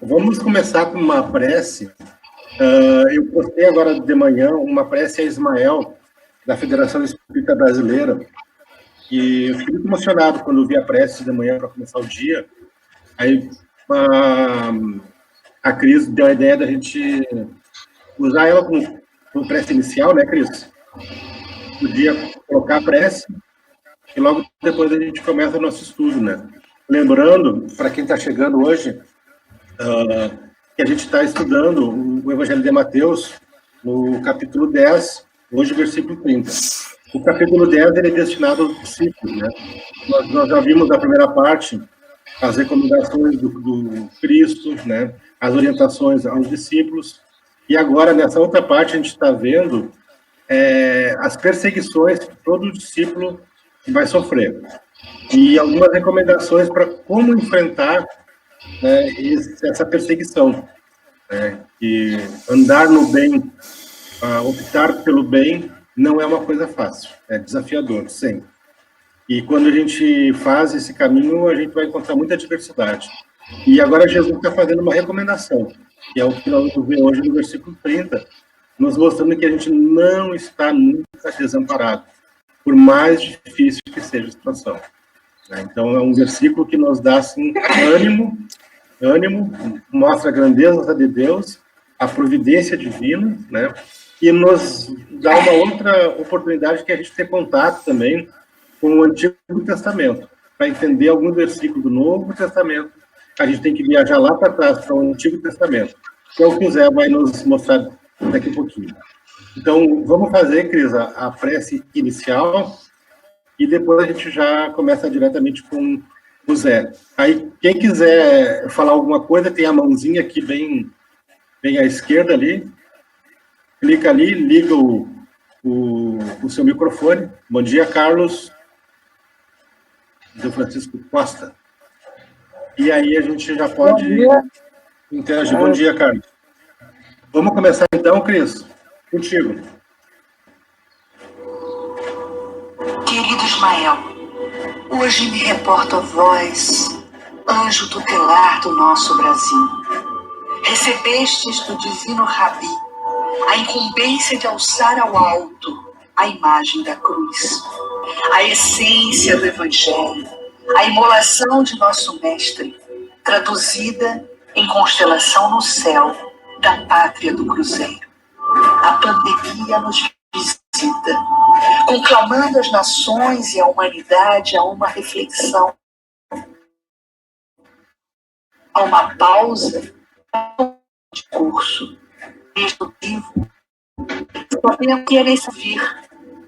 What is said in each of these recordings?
Vamos começar com uma prece. Eu postei agora de manhã uma prece a Ismael, da Federação Espírita Brasileira, e eu fiquei muito emocionado quando eu vi a prece de manhã para começar o dia. Aí a Cris deu a ideia da gente usar ela como prece inicial, né, Cris? Podia colocar a prece e logo depois a gente começa o nosso estudo, né? Lembrando, para quem está chegando hoje, que a gente está estudando o Evangelho de Mateus, no capítulo 10, hoje versículo 30. O capítulo 10 ele é destinado aos discípulos, né? Nós já vimos na primeira parte as recomendações do Cristo, né? As orientações aos discípulos, e agora, nessa outra parte, a gente está vendo as perseguições que todo discípulo vai sofrer, e algumas recomendações para como enfrentar, né, essa perseguição, né? E andar no bem, optar pelo bem, não é uma coisa fácil, é desafiador, sempre. E quando a gente faz esse caminho, a gente vai encontrar muita diversidade. E agora Jesus está fazendo uma recomendação, que é o que nós vamos ver hoje no versículo 30, nos mostrando que a gente não está nunca desamparado, por mais difícil que seja a situação. Então, é um versículo que nos dá, assim, ânimo, mostra a grandeza de Deus, a providência divina, né? E nos dá uma outra oportunidade que é a gente ter contato também com o Antigo Testamento. Para entender algum versículo do Novo Testamento, a gente tem que viajar lá para trás, para o Antigo Testamento, que é o que o Zé vai nos mostrar daqui a pouquinho. Então, vamos fazer, Cris, a prece inicial, e depois a gente já começa diretamente com o Zé. Aí, quem quiser falar alguma coisa, tem a mãozinha aqui bem à esquerda ali, clica ali, liga o seu microfone. Bom dia, Carlos. Do Francisco Costa. E aí a gente já pode interagir. Bom dia, Carlos. Vamos começar então, Cris? Contigo. Querido Ismael, hoje me reporto a vós, anjo tutelar do nosso Brasil. Recebestes do divino Rabi a incumbência de alçar ao alto a imagem da cruz, a essência do Evangelho, a imolação de nosso Mestre, traduzida em constelação no céu da pátria do Cruzeiro. A pandemia nos visita, conclamando as nações e a humanidade a uma reflexão, a uma pausa de curso, mesmo vivo, podemos querer vir,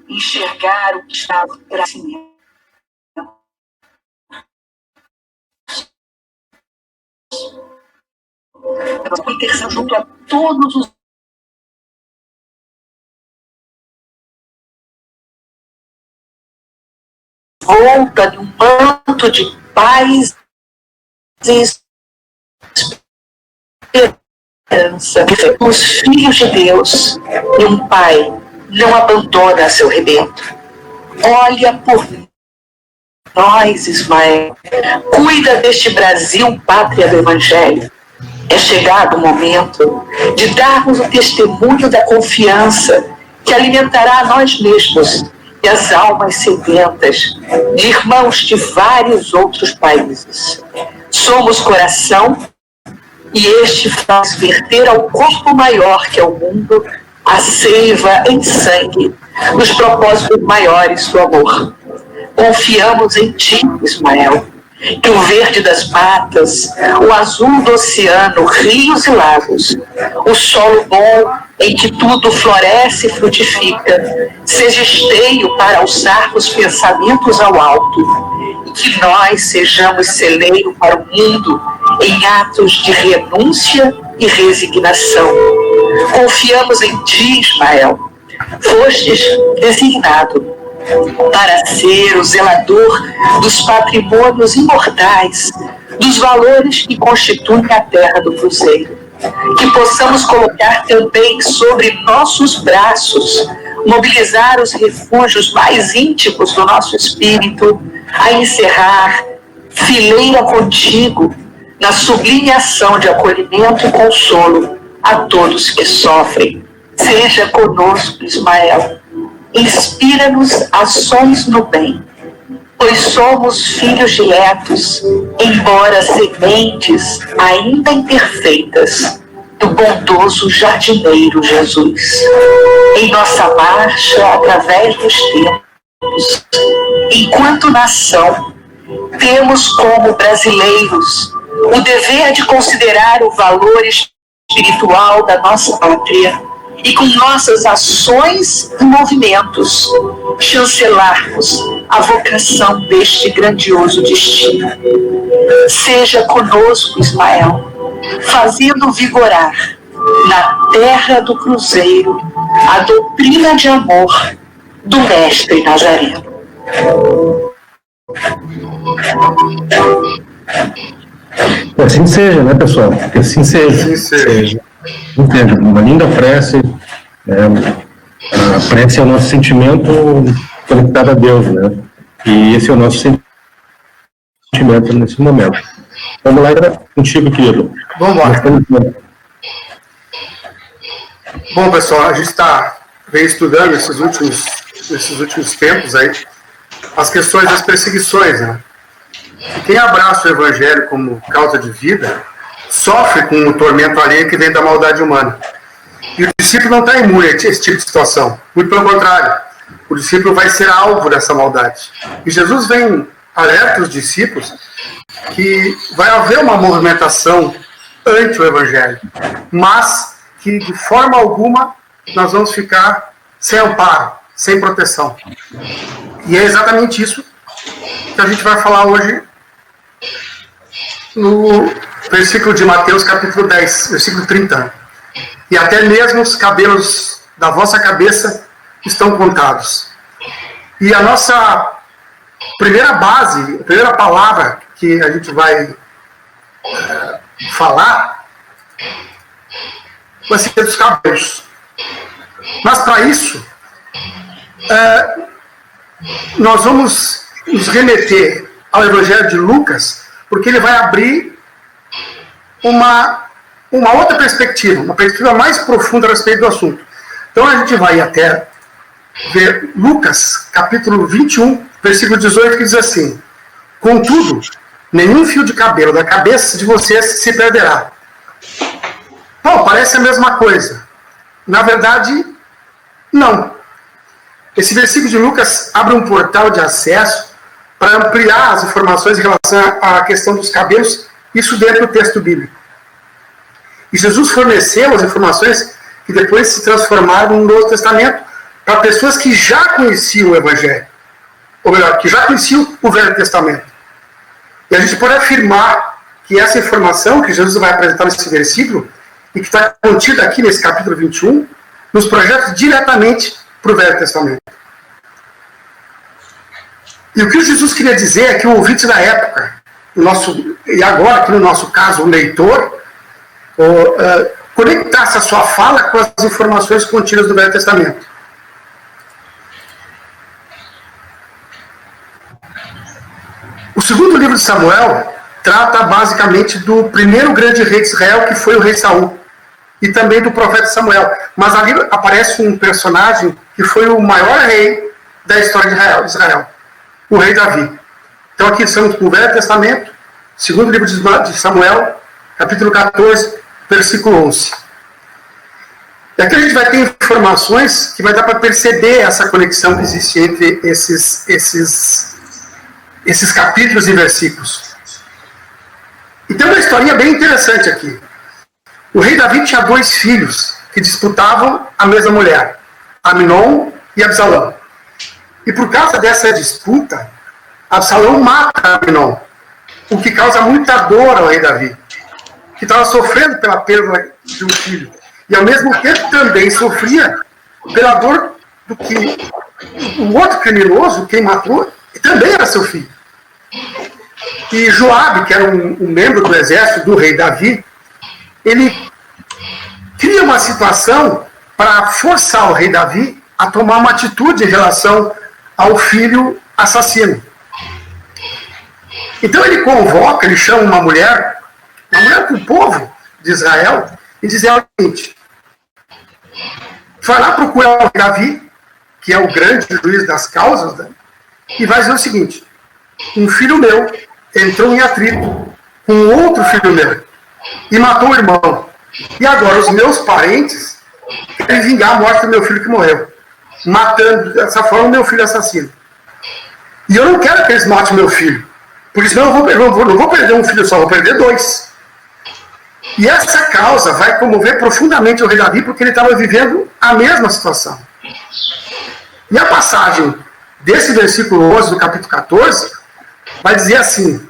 enxergar o que está por trás de mim. Uma intercessão junto a todos os volta de um manto de paz e esperança. Os filhos de Deus e um pai não abandona seu rebento. Olha por nós, Ismael. Cuida deste Brasil, pátria do Evangelho. É chegado o momento de darmos o testemunho da confiança que alimentará a nós mesmos e as almas sedentas de irmãos de vários outros países. Somos coração e este faz verter ao corpo maior que é o mundo a seiva em sangue nos propósitos maiores do amor. Confiamos em ti, Ismael, que o verde das matas, o azul do oceano, rios e lagos, o solo bom em que tudo floresce e frutifica, seja esteio para alçarmos pensamentos ao alto, e que nós sejamos celeiro para o mundo em atos de renúncia e resignação. Confiamos em ti, Ismael. Fostes designado para ser o zelador dos patrimônios imortais, dos valores que constituem a terra do Cruzeiro. Que possamos colocar também sobre nossos braços, mobilizar os refúgios mais íntimos do nosso espírito, a encerrar fileira contigo, na sublime ação de acolhimento e consolo a todos que sofrem. Seja conosco, Ismael. Inspira-nos ações no bem, pois somos filhos diletos, embora sementes ainda imperfeitas, do bondoso jardineiro Jesus. Em nossa marcha através dos tempos, enquanto nação, temos como brasileiros o dever de considerar o valor espiritual da nossa pátria e com nossas ações e movimentos chancelarmos a vocação deste grandioso destino. Seja conosco, Ismael, fazendo vigorar na terra do Cruzeiro a doutrina de amor do Mestre Nazareno. Assim seja, né, pessoal? Que assim seja. Assim seja. Entende? Uma linda prece. A prece é o nosso sentimento conectado a Deus, né? E esse é o nosso sentimento nesse momento. Vamos lá, contigo, querido. Vamos lá. Bom, pessoal, a gente vem estudando nesses últimos tempos aí as questões das perseguições, né? E quem abraça o Evangelho como causa de vida sofre com o tormento alheio que vem da maldade humana. E o discípulo não está imune a esse tipo de situação. Muito pelo contrário, o discípulo vai ser alvo dessa maldade. E Jesus vem alerta os discípulos que vai haver uma movimentação ante o Evangelho, mas que de forma alguma nós vamos ficar sem amparo, sem proteção. E é exatamente isso que a gente vai falar hoje no versículo de Mateus, capítulo 10, versículo 30. E até mesmo os cabelos da vossa cabeça estão contados. E a nossa primeira base, a primeira palavra que a gente vai falar vai ser dos cabelos. Mas para isso, nós vamos nos remeter ao Evangelho de Lucas, porque ele vai abrir uma outra perspectiva, uma perspectiva mais profunda a respeito do assunto. Então a gente vai até ver Lucas, capítulo 21, versículo 18, que diz assim: contudo, nenhum fio de cabelo da cabeça de vocês se perderá. Bom, parece a mesma coisa. Na verdade, não. Esse versículo de Lucas abre um portal de acesso para ampliar as informações em relação à questão dos cabelos, isso dentro do texto bíblico. E Jesus forneceu as informações que depois se transformaram no Novo Testamento para pessoas que já conheciam o Evangelho. Ou melhor, que já conheciam o Velho Testamento. E a gente pode afirmar que essa informação que Jesus vai apresentar nesse versículo, e que está contida aqui nesse capítulo 21, nos projeta diretamente para o Velho Testamento. E o que Jesus queria dizer é que o ouvinte da época, e agora aqui no nosso caso o leitor, conectasse a sua fala com as informações contidas do Velho Testamento. O segundo livro de Samuel trata basicamente do primeiro grande rei de Israel, que foi o rei Saul, e também do profeta Samuel. Mas ali aparece um personagem que foi o maior rei da história de Israel, o rei Davi. Então aqui estamos no Velho Testamento, segundo livro de Samuel, capítulo 14, versículo 11. E aqui a gente vai ter informações que vai dar para perceber essa conexão que existe entre esses capítulos e versículos. E tem uma historinha bem interessante aqui. O rei Davi tinha 2 filhos que disputavam a mesma mulher, Amnon e Absalão. E por causa dessa disputa, Absalão mata Amnon, o que causa muita dor ao rei Davi, que estava sofrendo pela perda de um filho. E ao mesmo tempo também sofria pela dor do que o outro criminoso, quem matou, também era seu filho. E Joabe, que era um membro do exército do rei Davi, ele cria uma situação para forçar o rei Davi a tomar uma atitude em relação ao filho assassino. Então ele chama uma mulher uma mulher com o povo de Israel, e dizer o seguinte: vai lá procurar o Davi, que é o grande juiz das causas, né? E vai dizer o seguinte: um filho meu entrou em atrito com outro filho meu e matou o irmão. E agora os meus parentes querem vingar a morte do meu filho que morreu, matando dessa forma o meu filho assassino. E eu não quero que eles matem o meu filho, porque senão eu não vou perder um filho só, vou perder 2. E essa causa vai comover profundamente o rei Davi, porque ele estava vivendo a mesma situação. E a passagem desse versículo 11 do capítulo 14 vai dizer assim: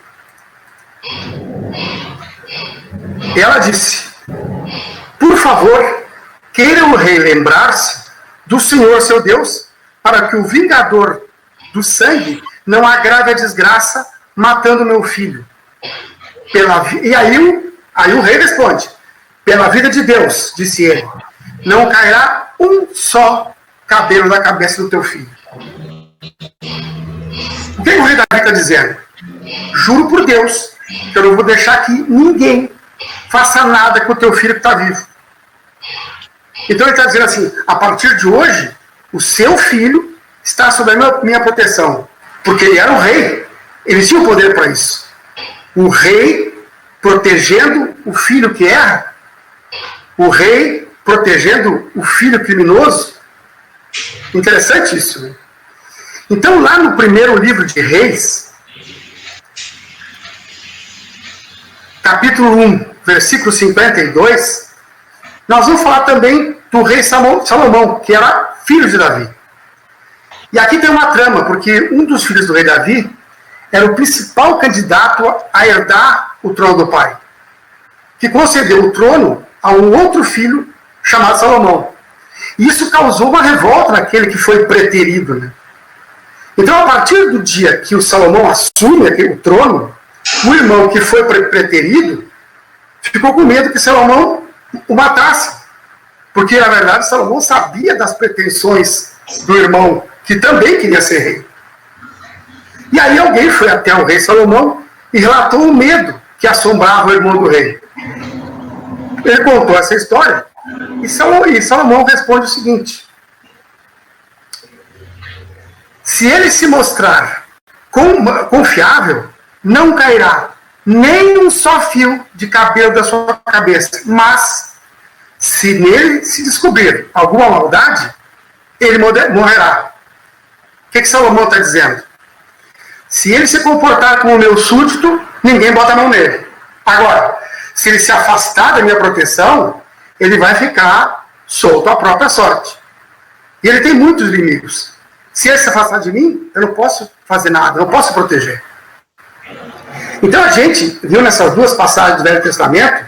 ela disse: por favor, queira o rei lembrar-se do Senhor seu Deus, para que o vingador do sangue não agrave a desgraça matando meu filho. E aí o rei responde: pela vida de Deus, disse ele, não cairá um só cabelo da cabeça do teu filho. O que o rei Davi está dizendo? Juro por Deus que eu não vou deixar que ninguém faça nada com o teu filho que está vivo. Então ele está dizendo assim: a partir de hoje, o seu filho está sob a minha proteção. Porque ele era o rei, ele tinha o poder para isso. O rei protegendo o filho que erra, o rei protegendo o filho criminoso. Interessante isso, né? Então, lá no primeiro livro de Reis, capítulo 1, versículo 52, nós vamos falar também do rei Salomão, que era filho de Davi. E aqui tem uma trama, porque um dos filhos do rei Davi era o principal candidato a herdar o trono do pai, que concedeu o trono a um outro filho chamado Salomão. E isso causou uma revolta naquele que foi preterido, né? Então, a partir do dia que o Salomão assume o trono, o irmão que foi preterido ficou com medo que Salomão o matasse. Porque, na verdade, Salomão sabia das pretensões do irmão, que também queria ser rei. E aí alguém foi até o rei Salomão e relatou o medo que assombrava o irmão do rei. Ele contou essa história e Salomão responde o seguinte: se ele se mostrar confiável, não cairá nem um só fio de cabelo da sua cabeça, mas se nele se descobrir alguma maldade, ele morrerá. O que Salomão está dizendo? Se ele se comportar como meu súdito, ninguém bota a mão nele. Agora, se ele se afastar da minha proteção, ele vai ficar solto à própria sorte. E ele tem muitos inimigos. Se ele se afastar de mim, eu não posso fazer nada, eu não posso proteger. Então a gente viu nessas duas passagens do Velho Testamento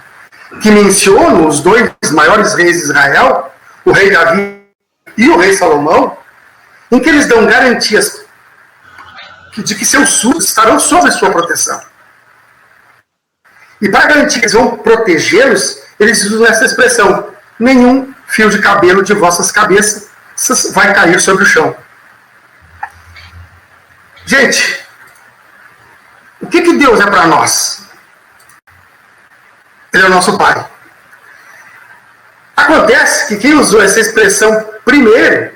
que mencionam os dois maiores reis de Israel, o rei Davi e o rei Salomão, em que eles dão garantias de que seus súditos estarão sob sua proteção. E para garantir que eles vão protegê-los, eles usam essa expressão: nenhum fio de cabelo de vossas cabeças vai cair sobre o chão. Gente, o que Deus é para nós? Ele é o nosso Pai. Acontece que quem usou essa expressão primeiro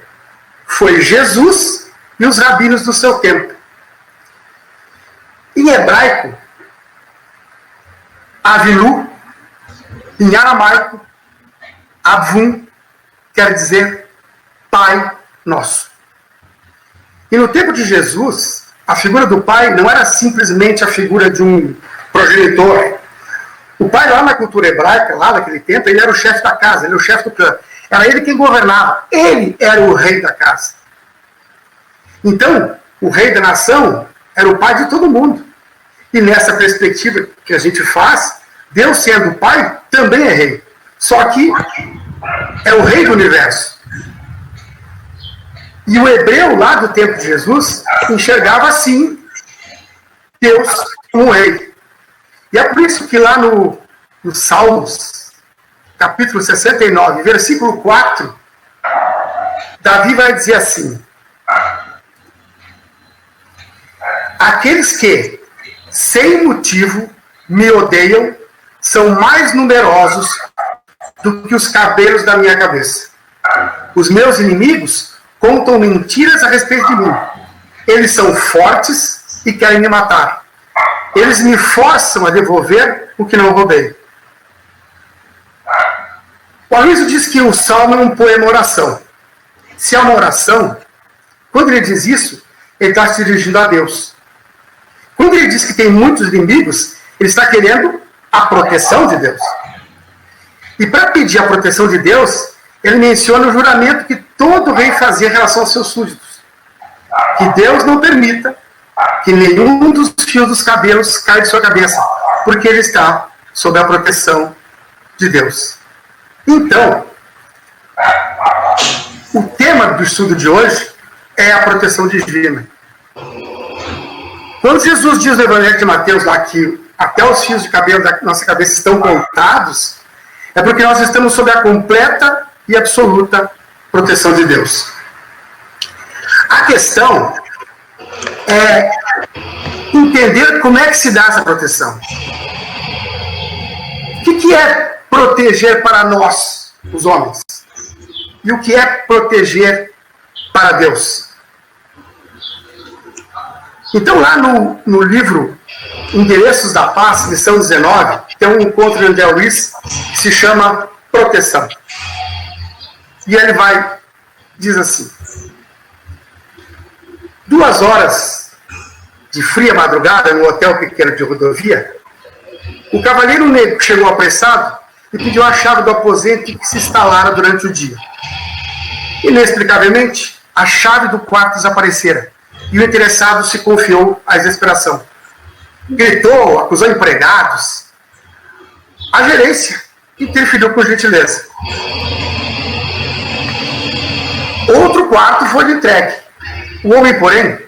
foi Jesus e os rabinos do seu tempo. Em hebraico, Avinu, em aramaico, Avum, quer dizer Pai Nosso. E no tempo de Jesus, a figura do pai não era simplesmente a figura de um progenitor. O pai, lá na cultura hebraica, lá naquele tempo, ele era o chefe da casa, ele era o chefe do clã. Era ele quem governava, ele era o rei da casa. Então, o rei da nação era o pai de todo mundo. E nessa perspectiva que a gente faz, Deus sendo o pai, também é rei. Só que é o rei do universo. E o hebreu, lá do tempo de Jesus, enxergava assim Deus como rei. E é por isso que lá no Salmos, capítulo 69, versículo 4, Davi vai dizer assim: aqueles que, sem motivo, me odeiam, são mais numerosos do que os cabelos da minha cabeça. Os meus inimigos contam mentiras a respeito de mim. Eles são fortes e querem me matar. Eles me forçam a devolver o que não roubei. O Aloysio diz que o Salmo é um poema oração. Se é uma oração, quando ele diz isso, ele está se dirigindo a Deus. Quando ele diz que tem muitos inimigos, ele está querendo a proteção de Deus. E para pedir a proteção de Deus, ele menciona o juramento que todo rei fazia em relação aos seus súditos. Que Deus não permita que nenhum dos fios dos cabelos caia de sua cabeça, porque ele está sob a proteção de Deus. Então, o tema do estudo de hoje é a proteção divina. Quando Jesus diz no Evangelho de Mateus lá que até os fios de cabelo da nossa cabeça estão contados, é porque nós estamos sob a completa e absoluta proteção de Deus. A questão é entender como é que se dá essa proteção. O que é proteger para nós, os homens? E o que é proteger para Deus? Então, lá no livro Endereços da Paz, lição 19, tem um encontro de André Luiz que se chama Proteção. E ele diz assim: 2 horas de fria madrugada no hotel pequeno de rodovia, o cavalheiro negro chegou apressado e pediu a chave do aposento que se instalara durante o dia. Inexplicavelmente, a chave do quarto desaparecera e o interessado se confiou à desesperação. Gritou, acusou empregados. A gerência interferiu com gentileza. Outro quarto foi entregue. O homem, porém,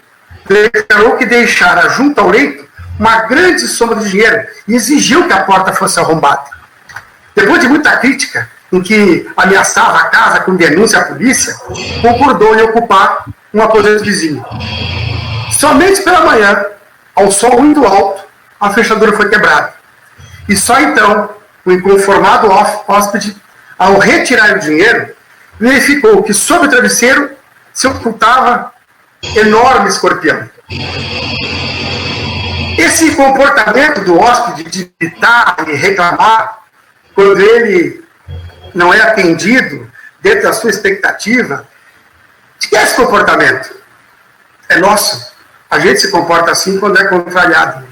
declarou que deixara junto ao leito uma grande soma de dinheiro e exigiu que a porta fosse arrombada. Depois de muita crítica, em que ameaçava a casa com denúncia à polícia, concordou em ocupar um aposento vizinho. Somente pela manhã, ao sol muito alto, a fechadura foi quebrada. E só então, o inconformado hóspede, ao retirar o dinheiro, verificou que sob o travesseiro se ocultava enorme escorpião. Esse comportamento do hóspede de gritar e reclamar quando ele não é atendido dentro da sua expectativa, de que é esse comportamento? É nosso. A gente se comporta assim quando é contrariado.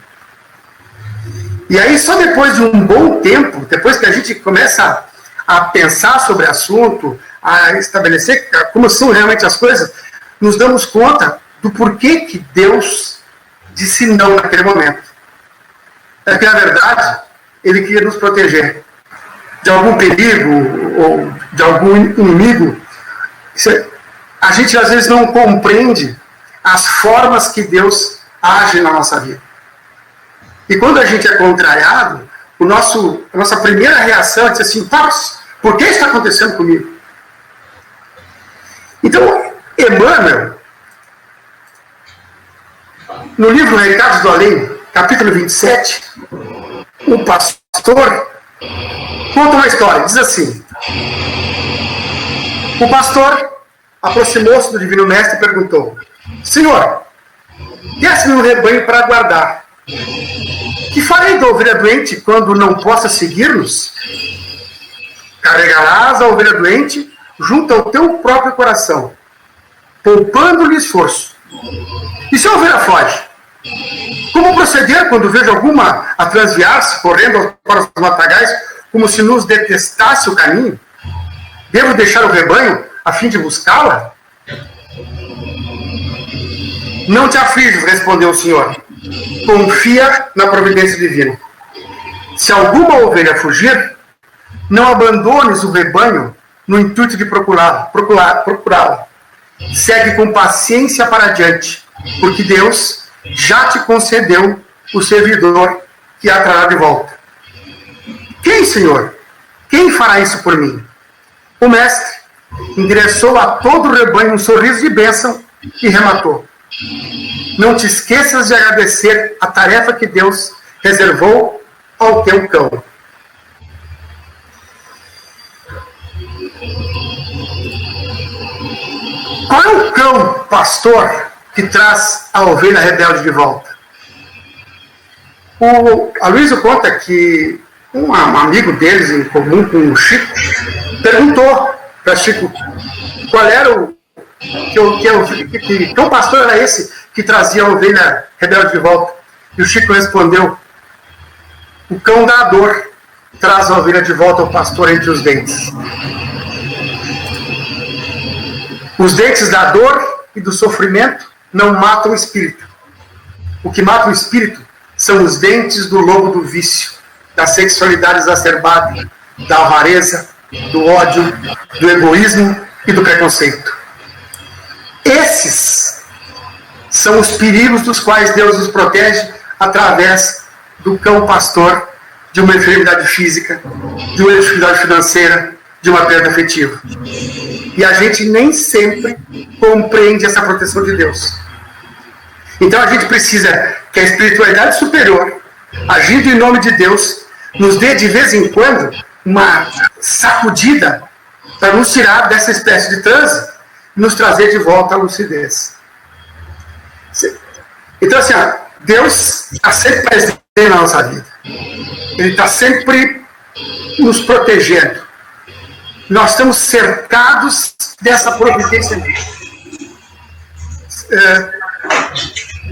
E aí, só depois de um bom tempo, depois que a gente começa a pensar sobre o assunto, a estabelecer como são realmente as coisas, nos damos conta do porquê que Deus disse não naquele momento. É que, na verdade, Ele queria nos proteger de algum perigo ou de algum inimigo. A gente, às vezes, não compreende as formas que Deus age na nossa vida. E quando a gente é contrariado, a nossa primeira reação é dizer assim: por que está acontecendo comigo? Então, Emmanuel, no livro Recados do Além, capítulo 27, o pastor conta uma história. Diz assim: o pastor aproximou-se do Divino Mestre e perguntou: Senhor, desse-me um rebanho para guardar. Que farei da ovelha doente quando não possa seguir-nos? Carregarás a ovelha doente junto ao teu próprio coração, poupando-lhe esforço. E se a ovelha foge? Como proceder quando vejo alguma a transviar-se, correndo para os matagais, como se nos detestasse o caminho? Devo deixar o rebanho a fim de buscá-la? Não te afliges, respondeu o Senhor. Confia na providência divina. Se alguma ovelha fugir, não abandones o rebanho no intuito de procurá-la. Segue com paciência para adiante, porque Deus já te concedeu o servidor que a trará de volta. Quem, Senhor? Quem fará isso por mim? O mestre endereçou a todo o rebanho um sorriso de bênção e rematou: não te esqueças de agradecer a tarefa que Deus reservou ao teu cão. Qual é o cão pastor que traz a ovelha rebelde de volta? O Aloysio conta que um amigo deles em comum com o Chico perguntou para Chico qual era o que cão pastor era esse que trazia a ovelha rebelde de volta. E o Chico respondeu: o cão da dor traz a ovelha de volta ao pastor entre os dentes. Os dentes da dor e do sofrimento não matam o espírito. O que mata o espírito são os dentes do lobo do vício, da sexualidade exacerbada, da avareza, do ódio, do egoísmo e do preconceito. Esses são os perigos dos quais Deus nos protege através do cão pastor de uma enfermidade física, de uma dificuldade financeira, de uma perda afetiva. E a gente nem sempre compreende essa proteção de Deus. Então a gente precisa que a espiritualidade superior, agindo em nome de Deus, nos dê de vez em quando uma sacudida para nos tirar dessa espécie de transe e nos trazer de volta à lucidez. Então assim, Deus está sempre presente na nossa vida. Ele está sempre nos protegendo. Nós estamos cercados dessa providência.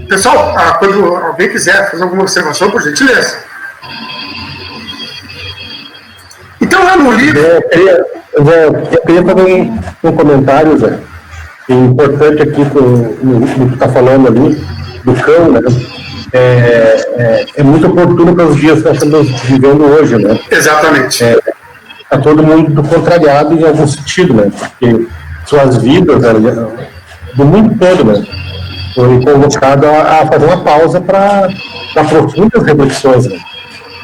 Pessoal, quando alguém quiser fazer alguma observação, por gentileza. Então, lá no livro... Eu queria fazer um comentário, Zé, importante aqui no que está falando ali, do cão, né? É muito oportuno para os dias que nós estamos vivendo hoje, né? Exatamente. Está todo mundo contrariado em algum sentido, né? Porque suas vidas, do mundo todo, né? Foi convocado a fazer uma pausa para profundas reflexões, né?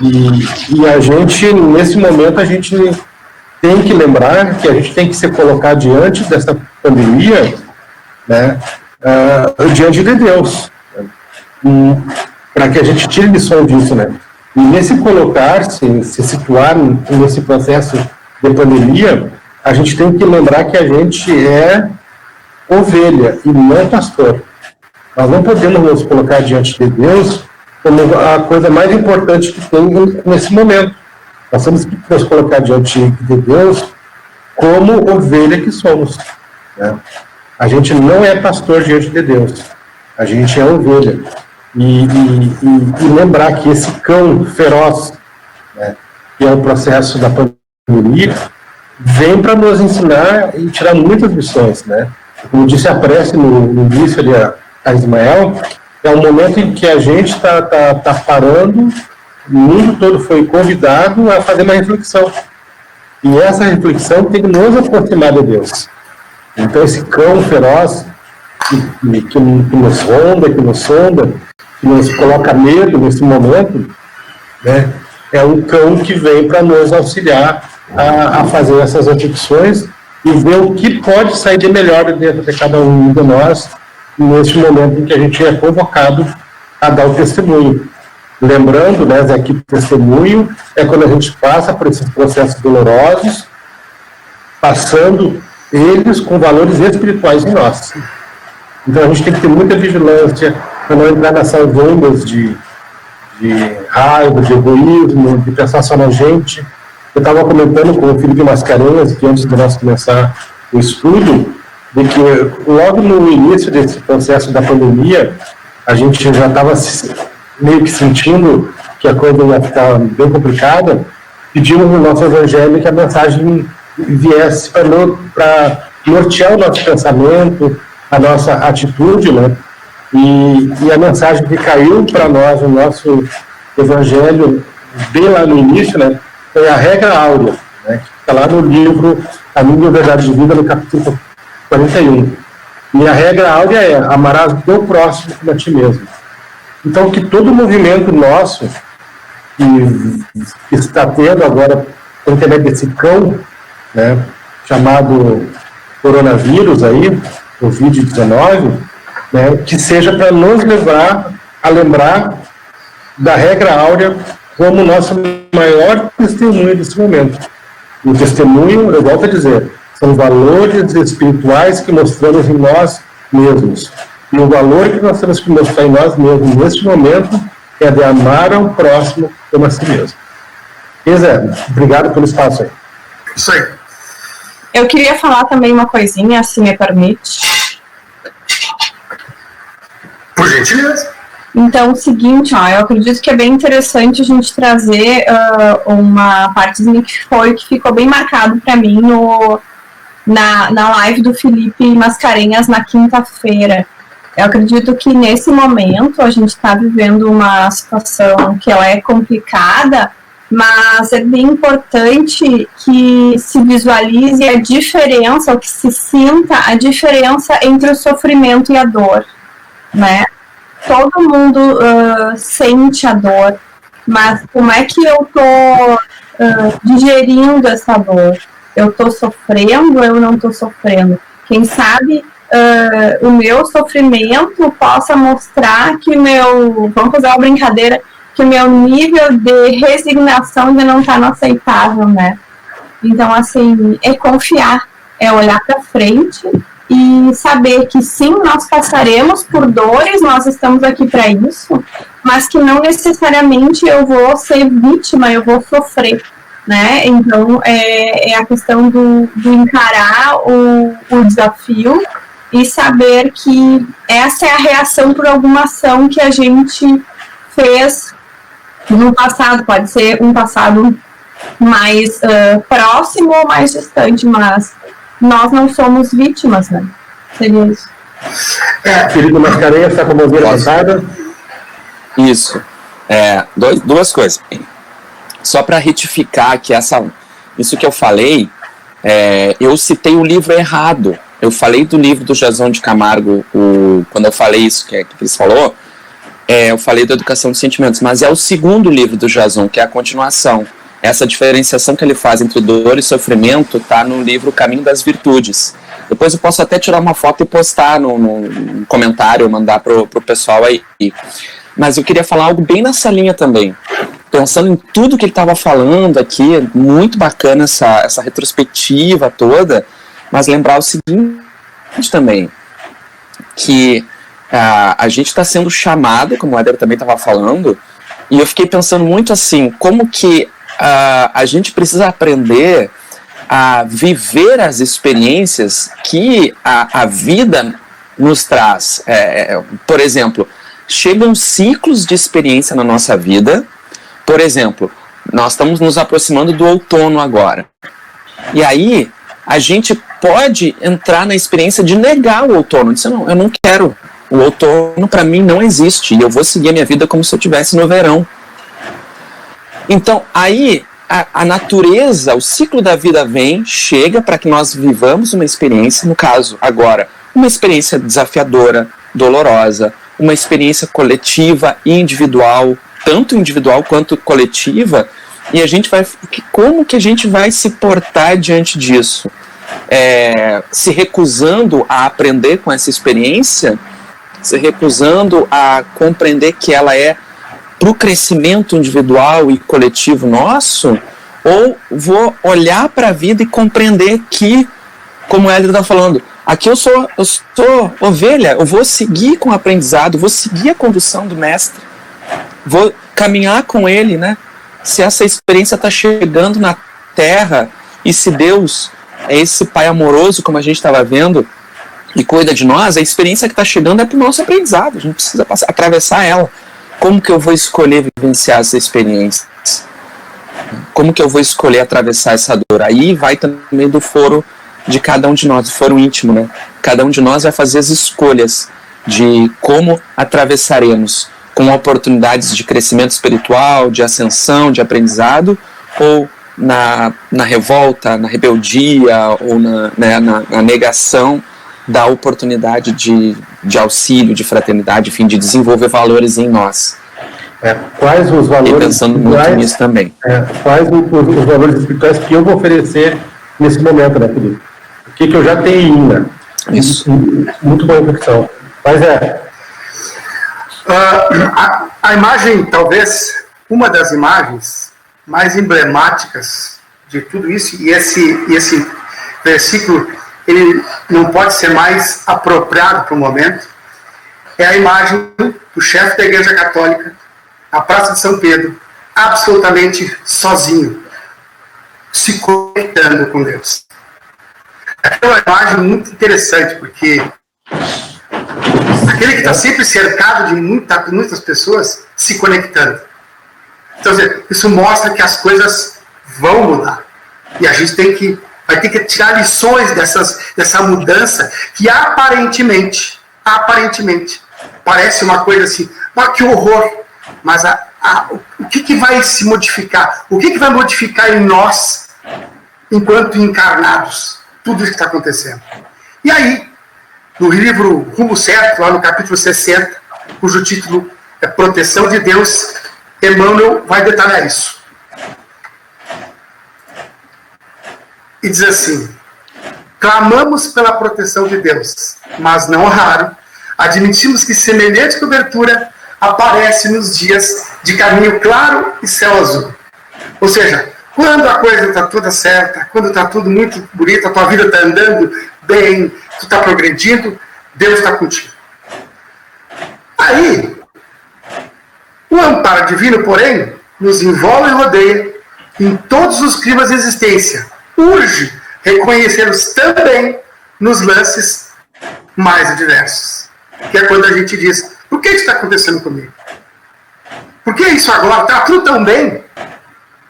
E a gente, nesse momento, a gente tem que lembrar que a gente tem que se colocar diante dessa pandemia, né? Diante de Deus, para que a gente tire lição disso, né? E nesse colocar-se, se situar nesse processo de pandemia, a gente tem que lembrar que a gente é ovelha e não pastor. Nós não podemos nos colocar diante de Deus como a coisa mais importante que tem nesse momento. Nós temos que nos colocar diante de Deus como ovelha que somos, né? A gente não é pastor diante de Deus. A gente é ovelha. E lembrar que esse cão feroz, né, que é o processo da pandemia, vem para nos ensinar e tirar muitas lições, né? Como disse a prece no início ali a Ismael, é um momento em que a gente está parando, o mundo todo foi convidado a fazer uma reflexão. E essa reflexão tem que nos aproximar de Deus. Então esse cão feroz que nos ronda, que nos sonda, que nos coloca medo nesse momento, né, é um cão que vem para nos auxiliar a fazer essas reflexões e ver o que pode sair de melhor dentro de cada um de nós neste momento em que a gente é convocado a dar o testemunho. Lembrando, né, Zé, que o testemunho é quando a gente passa por esses processos dolorosos, passando eles com valores espirituais em nós. Então a gente tem que ter muita vigilância para não entrar nessas ondas de raiva, de egoísmo, de pensar só na gente. Eu estava comentando com o Felipe Mascarenhas, que antes de nós começar o estudo, de que logo no início desse processo da pandemia, a gente já estava meio que sentindo que a coisa ia ficar bem complicada, pedimos no nosso evangelho que a mensagem viesse para nortear o nosso pensamento, a nossa atitude, né? E a mensagem que caiu para nós no nosso evangelho, bem lá no início, né, foi a regra áurea, né, que está lá no livro A Minha Verdade de Vida, no capítulo 41. E a regra áurea é: amarás o teu próximo como a ti mesmo. Então, que todo o movimento nosso, que está tendo agora, por intermédio desse cão, né, chamado coronavírus aí, Covid-19, né, que seja para nos levar a lembrar da regra áurea como nosso maior testemunho desse momento. O testemunho, eu volto a dizer, São valores espirituais que mostramos em nós mesmos. E o valor que nós temos que mostrar em nós mesmos neste momento é de amar ao próximo como a si mesmo. Zé, obrigado pelo espaço aí. Isso aí. Eu queria falar também uma coisinha, se me permite. Por gentileza. Então, o seguinte, eu acredito que é bem interessante a gente trazer uma partezinha que ficou bem marcado para mim na live do Felipe Mascarenhas na quinta-feira. Eu acredito que nesse momento a gente está vivendo uma situação que ela é complicada, mas é bem importante que se visualize a diferença, ou que se sinta a diferença entre o sofrimento e a dor, né? Todo mundo sente a dor, mas como é que eu estou digerindo essa dor? Eu estou sofrendo ou eu não estou sofrendo? Quem sabe o meu sofrimento possa mostrar que vamos fazer uma brincadeira, que o meu nível de resignação ainda não está no aceitável, né? Então, assim, é confiar, é olhar para frente e saber que sim, nós passaremos por dores, nós estamos aqui para isso, mas que não necessariamente eu vou ser vítima, eu vou sofrer, né? Então, é a questão do encarar o desafio e saber que essa é a reação por alguma ação que a gente fez no passado. Pode ser um passado mais próximo ou mais distante, mas nós não somos vítimas, né? Seria isso. Felipe Mascarenhas, está com a mãozinha levantada. Isso. Duas coisas. Só para retificar que isso que eu falei, eu citei o livro errado. Eu falei do livro do Jason de Camargo, quando eu falei isso que Cris falou, eu falei da Educação dos Sentimentos, mas é o segundo livro do Jason, que é a continuação. Essa diferenciação que ele faz entre dor e sofrimento está no livro Caminho das Virtudes. Depois eu posso até tirar uma foto e postar no comentário, mandar pro pessoal aí. Mas eu queria falar algo bem nessa linha também. Pensando em tudo que ele estava falando aqui, muito bacana essa retrospectiva toda, mas lembrar o seguinte também, que a gente está sendo chamado, como o Éder também estava falando, e eu fiquei pensando muito assim, como que a gente precisa aprender a viver as experiências que a vida nos traz. Por exemplo, chegam ciclos de experiência na nossa vida. Por exemplo, nós estamos nos aproximando do outono agora. E aí, a gente pode entrar na experiência de negar o outono. Dizer, não, eu não quero. O outono, para mim, não existe. E eu vou seguir a minha vida como se eu estivesse no verão. Então, aí, a natureza, o ciclo da vida chega para que nós vivamos uma experiência, no caso, agora, uma experiência desafiadora, dolorosa, uma experiência coletiva e individual, tanto individual quanto coletiva, e a gente como que a gente vai se portar diante disso? Se recusando a aprender com essa experiência, se recusando a compreender que ela é para o crescimento individual e coletivo nosso, ou vou olhar para a vida e compreender que, como o Hélio está falando, aqui eu sou ovelha, eu vou seguir com o aprendizado, vou seguir a condução do mestre, vou caminhar com ele, né? Se essa experiência está chegando na Terra, e se Deus é esse Pai amoroso, como a gente estava vendo, e cuida de nós, a experiência que está chegando é para o nosso aprendizado, a gente precisa atravessar ela. Como que eu vou escolher vivenciar essa experiência? Como que eu vou escolher atravessar essa dor? Aí vai também do foro de cada um de nós, do foro íntimo, né? Cada um de nós vai fazer as escolhas de como atravessaremos, com oportunidades de crescimento espiritual, de ascensão, de aprendizado, ou na revolta, na rebeldia, ou na negação da oportunidade de auxílio, de fraternidade, enfim, de desenvolver valores em nós. Quais os valores e pensando muito nisso também. Quais os valores espirituais que eu vou oferecer nesse momento, né, Felipe? O que eu já tenho, né? Isso. Muito boa reflexão. Mas a imagem, talvez, uma das imagens mais emblemáticas de tudo isso, e esse versículo, ele não pode ser mais apropriado para o momento, é a imagem do chefe da Igreja Católica, na Praça de São Pedro, absolutamente sozinho, se conectando com Deus. É uma imagem muito interessante, porque aquele que está sempre cercado de muitas pessoas se conectando. Então, isso mostra que as coisas vão mudar. E a gente vai ter que tirar lições dessa mudança que aparentemente, parece uma coisa assim, que horror. Mas o que vai se modificar? O que vai modificar em nós, enquanto encarnados, tudo isso que está acontecendo? E aí, no livro Rumo Certo, lá no capítulo 60, cujo título é Proteção de Deus, Emmanuel vai detalhar isso. E diz assim: clamamos pela proteção de Deus, mas não raro admitimos que semelhante cobertura aparece nos dias de caminho claro e céu azul. Ou seja, quando a coisa está toda certa, quando está tudo muito bonito, a tua vida está andando bem, tu está progredindo, Deus está contigo. Aí, o amparo divino, porém, nos envolve e rodeia em todos os climas de existência. Urge reconhecê-los também nos lances mais adversos. Que é quando a gente diz: por que isso está acontecendo comigo? Por que isso agora? Está tudo tão bem?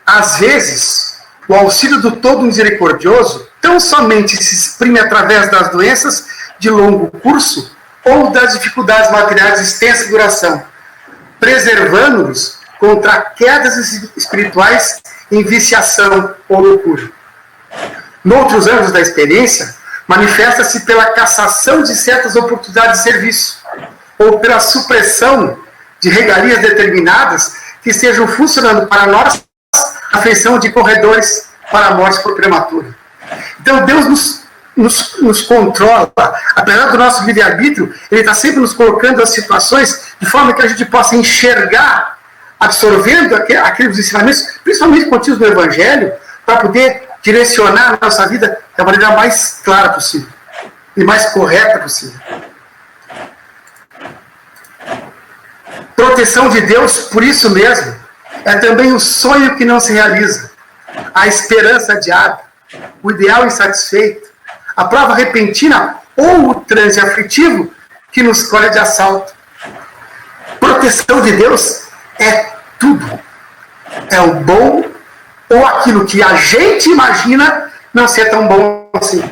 Às vezes, o auxílio do todo misericordioso tão somente se exprime através das doenças de longo curso ou das dificuldades materiais de extensa duração, preservando-nos contra quedas espirituais em viciação ou loucura. Noutros âmbitos da experiência, manifesta-se pela cassação de certas oportunidades de serviço, ou pela supressão de regalias determinadas que estejam funcionando para nós a feição de corredores para a morte por prematura. Então Deus nos controla, apesar do nosso livre-arbítrio, Ele está sempre nos colocando as situações de forma que a gente possa enxergar, absorvendo aqueles ensinamentos, principalmente contidos no Evangelho, para poder direcionar a nossa vida da maneira mais clara possível e mais correta possível. Proteção de Deus, por isso mesmo, é também o sonho que não se realiza, a esperança adiada, o ideal insatisfeito, a prova repentina ou o transe aflitivo que nos colhe de assalto. Proteção de Deus é tudo. É o bom ou aquilo que a gente imagina não ser tão bom assim.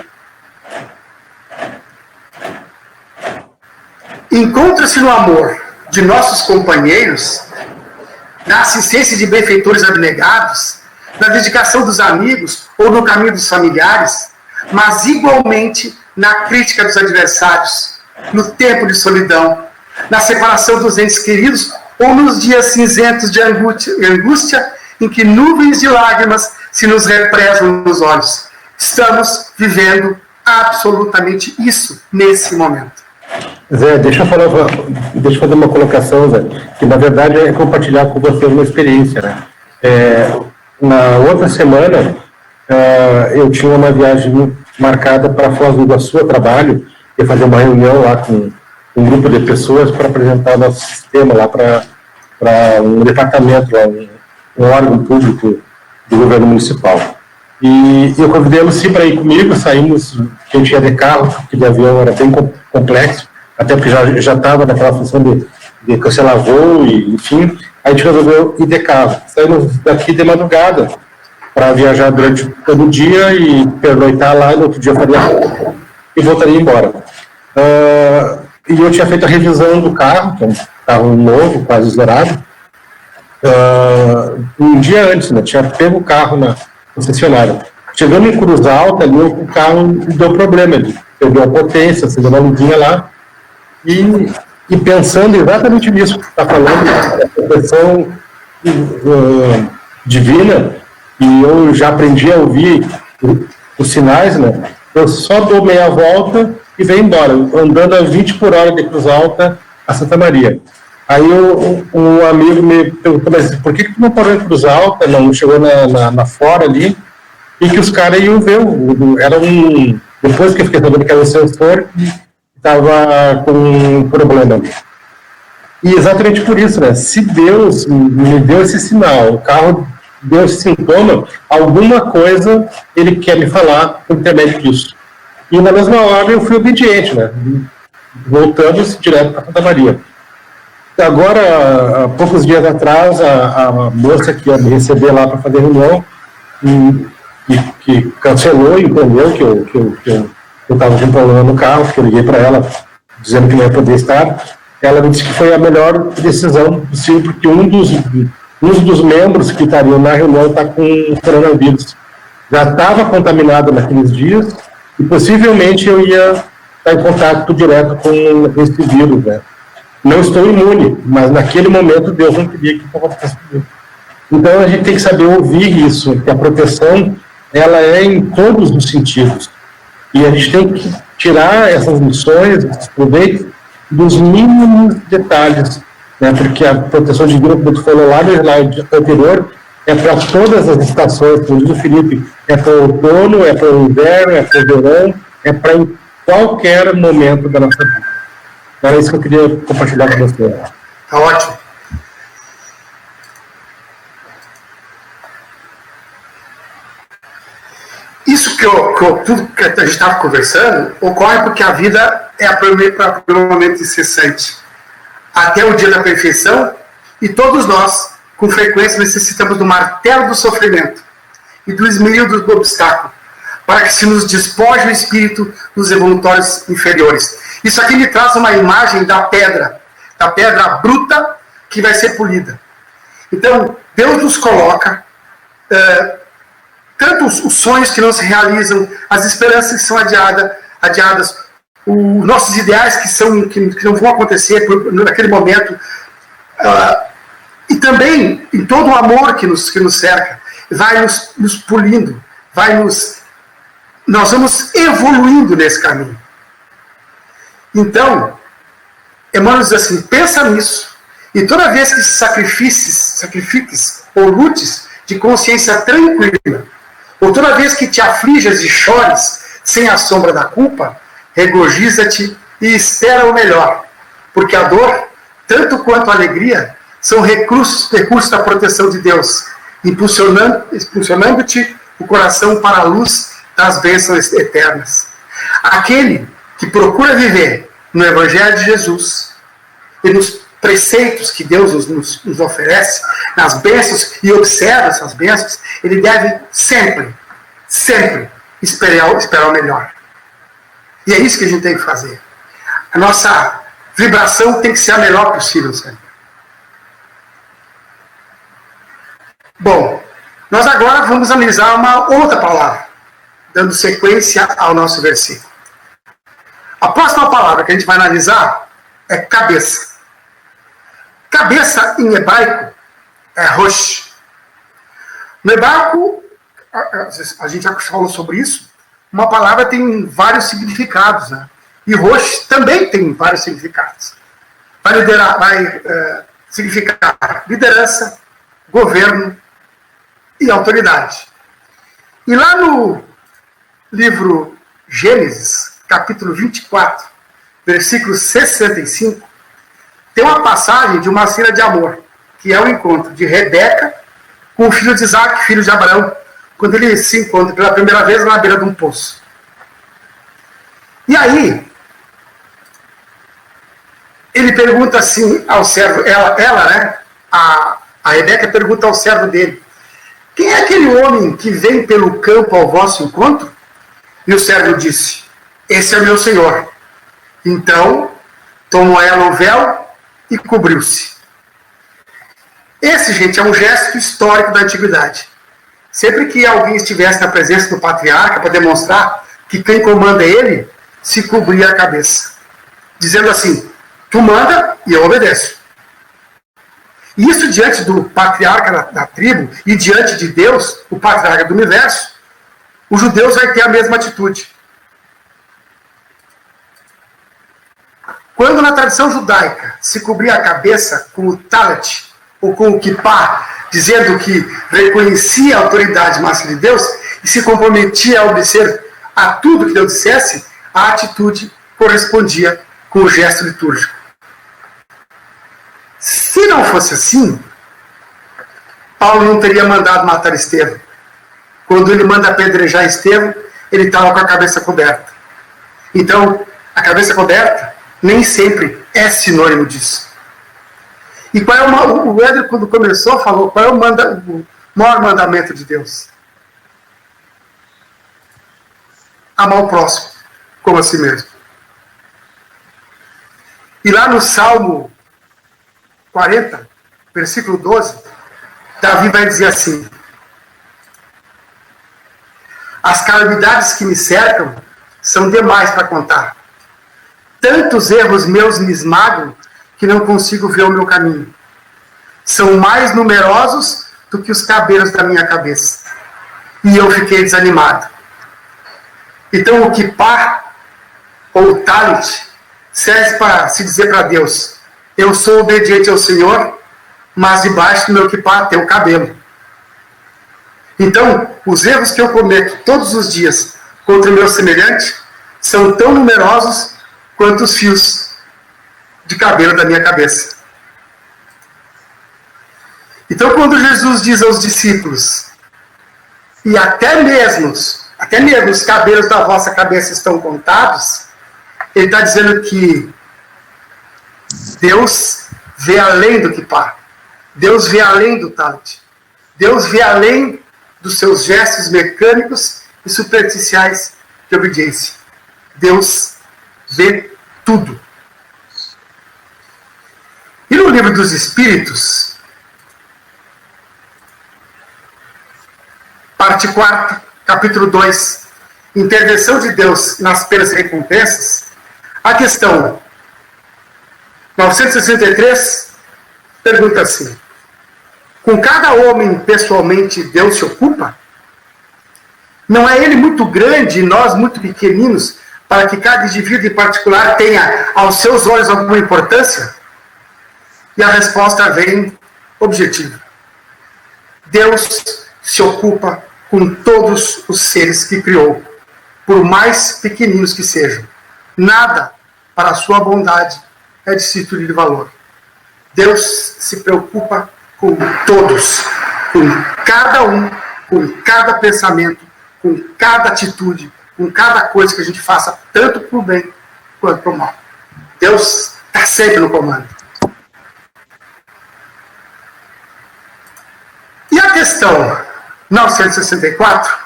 Encontra-se no amor de nossos companheiros, na assistência de benfeitores abnegados, na dedicação dos amigos ou no caminho dos familiares, mas igualmente na crítica dos adversários, no tempo de solidão, na separação dos entes queridos ou nos dias cinzentos de angústia em que nuvens de lágrimas se nos represam nos olhos. Estamos vivendo absolutamente isso nesse momento. Zé, deixa eu fazer uma colocação, Zé, que na verdade é compartilhar com você uma experiência, né? Na outra semana, eu tinha uma viagem marcada para Foz do Iguaçu a trabalho, ia fazer uma reunião lá com um grupo de pessoas para apresentar o nosso sistema lá para um departamento, lá, um órgão público do governo municipal. E eu convidei a Lucy para ir comigo, saímos, a gente ia de carro, porque de avião era bem complexo, até porque já estava naquela função de cancelar voo, e enfim, a gente resolveu ir de carro. Saímos daqui de madrugada para viajar durante todo o dia e pernoitar lá, e no outro dia faria e voltaria embora. E eu tinha feito a revisão do carro, que é um carro novo, quase zerado, um dia antes, né? Tinha pego o carro na concessionária. Chegando em Cruz Alta, ali o carro deu problema, ele perdeu a potência, acendeu uma luzinha lá, e pensando exatamente nisso que você está falando, a proteção divina, e eu já aprendi a ouvir os sinais, né? Eu só dou meia volta e venho embora, andando a 20 por hora de Cruz Alta a Santa Maria. Aí um amigo me perguntou: mas por que tu não parou em Cruz Alta, não chegou na fora ali? e que os caras iam ver. Era depois que eu fiquei sabendo que era um sensor, estava com um problema ali. E exatamente por isso, né? Se Deus me deu esse sinal, o carro deu esse sintoma, alguma coisa ele quer me falar por intermédio disso. E na mesma hora eu fui obediente, né? Voltamos direto para Santa Maria. Agora, há poucos dias atrás, a moça que ia me receber lá para fazer reunião, que cancelou, entendeu que eu estava com um problema no carro, que eu liguei para ela dizendo que não ia poder estar. Ela me disse que foi a melhor decisão possível, porque um dos membros que estariam na reunião está com coronavírus. Já estava contaminado naqueles dias e possivelmente eu ia estar em contato direto com esse vírus, né? Não estou imune, mas naquele momento Deus não queria que isso acontecesse comigo. Então a gente tem que saber ouvir isso, que a proteção ela é em todos os sentidos. E a gente tem que tirar essas lições, esses proveitos, dos mínimos detalhes, né? Porque a proteção divina, como tu falou lá no slide anterior, é para todas as estações, como diz o Felipe, é para o outono, é para o inverno, é para o verão, é para em qualquer momento da nossa vida. Era isso que eu queria compartilhar com você. Tá ótimo. Isso tudo que a gente estava conversando ocorre porque a vida é provavelmente incessante. Até o dia da perfeição, e todos nós, com frequência, necessitamos do martelo do sofrimento e do esmeril do obstáculo, para que se nos despoje o espírito dos evolutórios inferiores. Isso aqui me traz uma imagem da pedra bruta que vai ser polida. Então, Deus nos coloca tanto os sonhos que não se realizam, as esperanças que são adiadas, os nossos ideais que não vão acontecer naquele momento, e também em todo o amor que nos cerca, vai nos pulindo, nós vamos evoluindo nesse caminho. Então, Emmanuel diz assim, pensa nisso, e toda vez que sacrifiques ou lutes de consciência tranquila, ou toda vez que te aflijas e chores sem a sombra da culpa, regozija-te e espera o melhor, porque a dor, tanto quanto a alegria, são recursos da proteção de Deus, impulsionando-te o coração para a luz das bênçãos eternas. Aquele que procura viver no Evangelho de Jesus e nos preceitos que Deus nos oferece, nas bênçãos, e observa essas bênçãos, ele deve sempre esperar o melhor. E é isso que a gente tem que fazer. A nossa vibração tem que ser a melhor possível sempre. Bom, nós agora vamos analisar uma outra palavra, dando sequência ao nosso versículo. A próxima palavra que a gente vai analisar é cabeça. Cabeça em hebraico é rosh. No hebraico, a gente já falou sobre isso, uma palavra tem vários significados, né? E rosh também tem vários significados. Vai significar liderança, governo e autoridade. E lá no livro Gênesis, capítulo 24, versículo 65, tem uma passagem de uma cena de amor, que é o encontro de Rebeca com o filho de Isaac, filho de Abraão, quando eles se encontram pela primeira vez na beira de um poço. E aí, ele pergunta assim ao servo, a Rebeca pergunta ao servo dele, quem é aquele homem que vem pelo campo ao vosso encontro? E o servo disse, esse é meu senhor. Então, tomou ela o véu e cobriu-se. Esse, gente, é um gesto histórico da antiguidade. Sempre que alguém estivesse na presença do patriarca para demonstrar que quem comanda é ele, se cobria a cabeça, dizendo assim, tu manda e eu obedeço. Isso diante do patriarca da tribo e diante de Deus, o patriarca do universo, os judeus vão ter a mesma atitude. Quando na tradição judaica se cobria a cabeça com o talit ou com o kippah, dizendo que reconhecia a autoridade máxima de Deus, e se comprometia a obedecer a tudo que Deus dissesse, a atitude correspondia com o gesto litúrgico. Se não fosse assim, Paulo não teria mandado matar Estevão. Quando ele manda apedrejar Estevão, ele estava com a cabeça coberta. Então, a cabeça coberta nem sempre é sinônimo disso. E qual é o Éder, quando começou, falou qual é o maior mandamento de Deus? Amar o próximo como a si mesmo. E lá no Salmo 40, versículo 12, Davi vai dizer assim: as calamidades que me cercam são demais para contar. Tantos erros meus me esmagam que não consigo ver o meu caminho. São mais numerosos do que os cabelos da minha cabeça. E eu fiquei desanimado. Então o kippah, ou o talit, serve para se dizer para Deus: eu sou obediente ao Senhor, mas debaixo do meu kippah tem o cabelo. Então, os erros que eu cometo todos os dias contra o meu semelhante são tão numerosos quanto os fios de cabelo da minha cabeça. Então, quando Jesus diz aos discípulos, e até mesmo os cabelos da vossa cabeça estão contados, ele está dizendo que Deus vê além do kippah. Deus vê além do talit. Deus vê além dos seus gestos mecânicos e superficiais de obediência. Deus vê tudo. E no livro dos Espíritos, parte 4, capítulo 2, intervenção de Deus nas penas e recompensas, a questão 963 pergunta assim: com cada homem pessoalmente Deus se ocupa? Não é ele muito grande e nós muito pequeninos para que cada indivíduo em particular tenha aos seus olhos alguma importância? E a resposta vem objetiva. Deus se ocupa com todos os seres que criou, por mais pequeninos que sejam. Nada para a sua bondade é discípulo de valor. Deus se preocupa com todos, com cada um, com cada pensamento, com cada atitude, com cada coisa que a gente faça, tanto para o bem quanto para o mal. Deus está sempre no comando. E a questão 964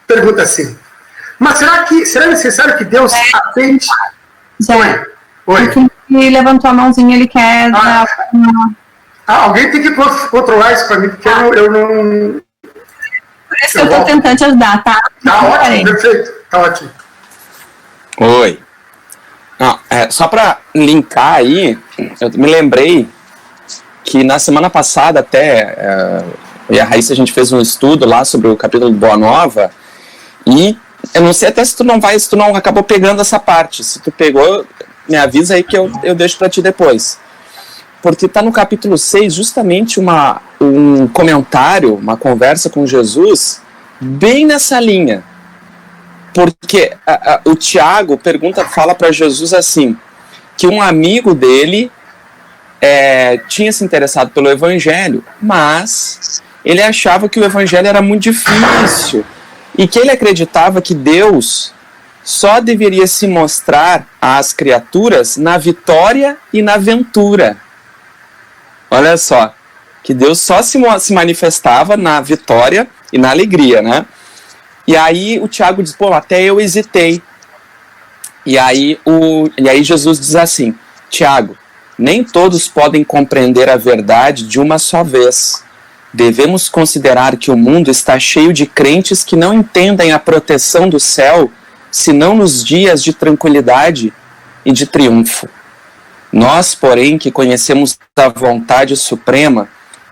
pergunta assim: mas será necessário que Deus atende? Oi. Ele levantou a mãozinha, ele quer dar uma... alguém tem que controlar isso para mim, porque eu não... Por isso que eu estou tentando te ajudar, tá? Tá ótimo, perfeito. Tá ótimo. Oi. Não, só para linkar aí, eu me lembrei que na semana passada até, eu e a Raíssa, a gente fez um estudo lá sobre o capítulo do Boa Nova, e eu não sei até se tu não acabou pegando essa parte. Se tu pegou, me avisa aí que eu deixo para ti depois. Porque está no capítulo 6 justamente um comentário, uma conversa com Jesus, bem nessa linha. Porque o Tiago fala para Jesus assim, que um amigo dele tinha se interessado pelo Evangelho, mas ele achava que o Evangelho era muito difícil, e que ele acreditava que Deus só deveria se mostrar às criaturas na vitória e na ventura. Olha só, que Deus só se manifestava na vitória e na alegria, né? E aí o Tiago diz, até eu hesitei. E aí Jesus diz assim: Tiago, nem todos podem compreender a verdade de uma só vez. Devemos considerar que o mundo está cheio de crentes que não entendem a proteção do céu, senão nos dias de tranquilidade e de triunfo. Nós, porém, que conhecemos a vontade suprema,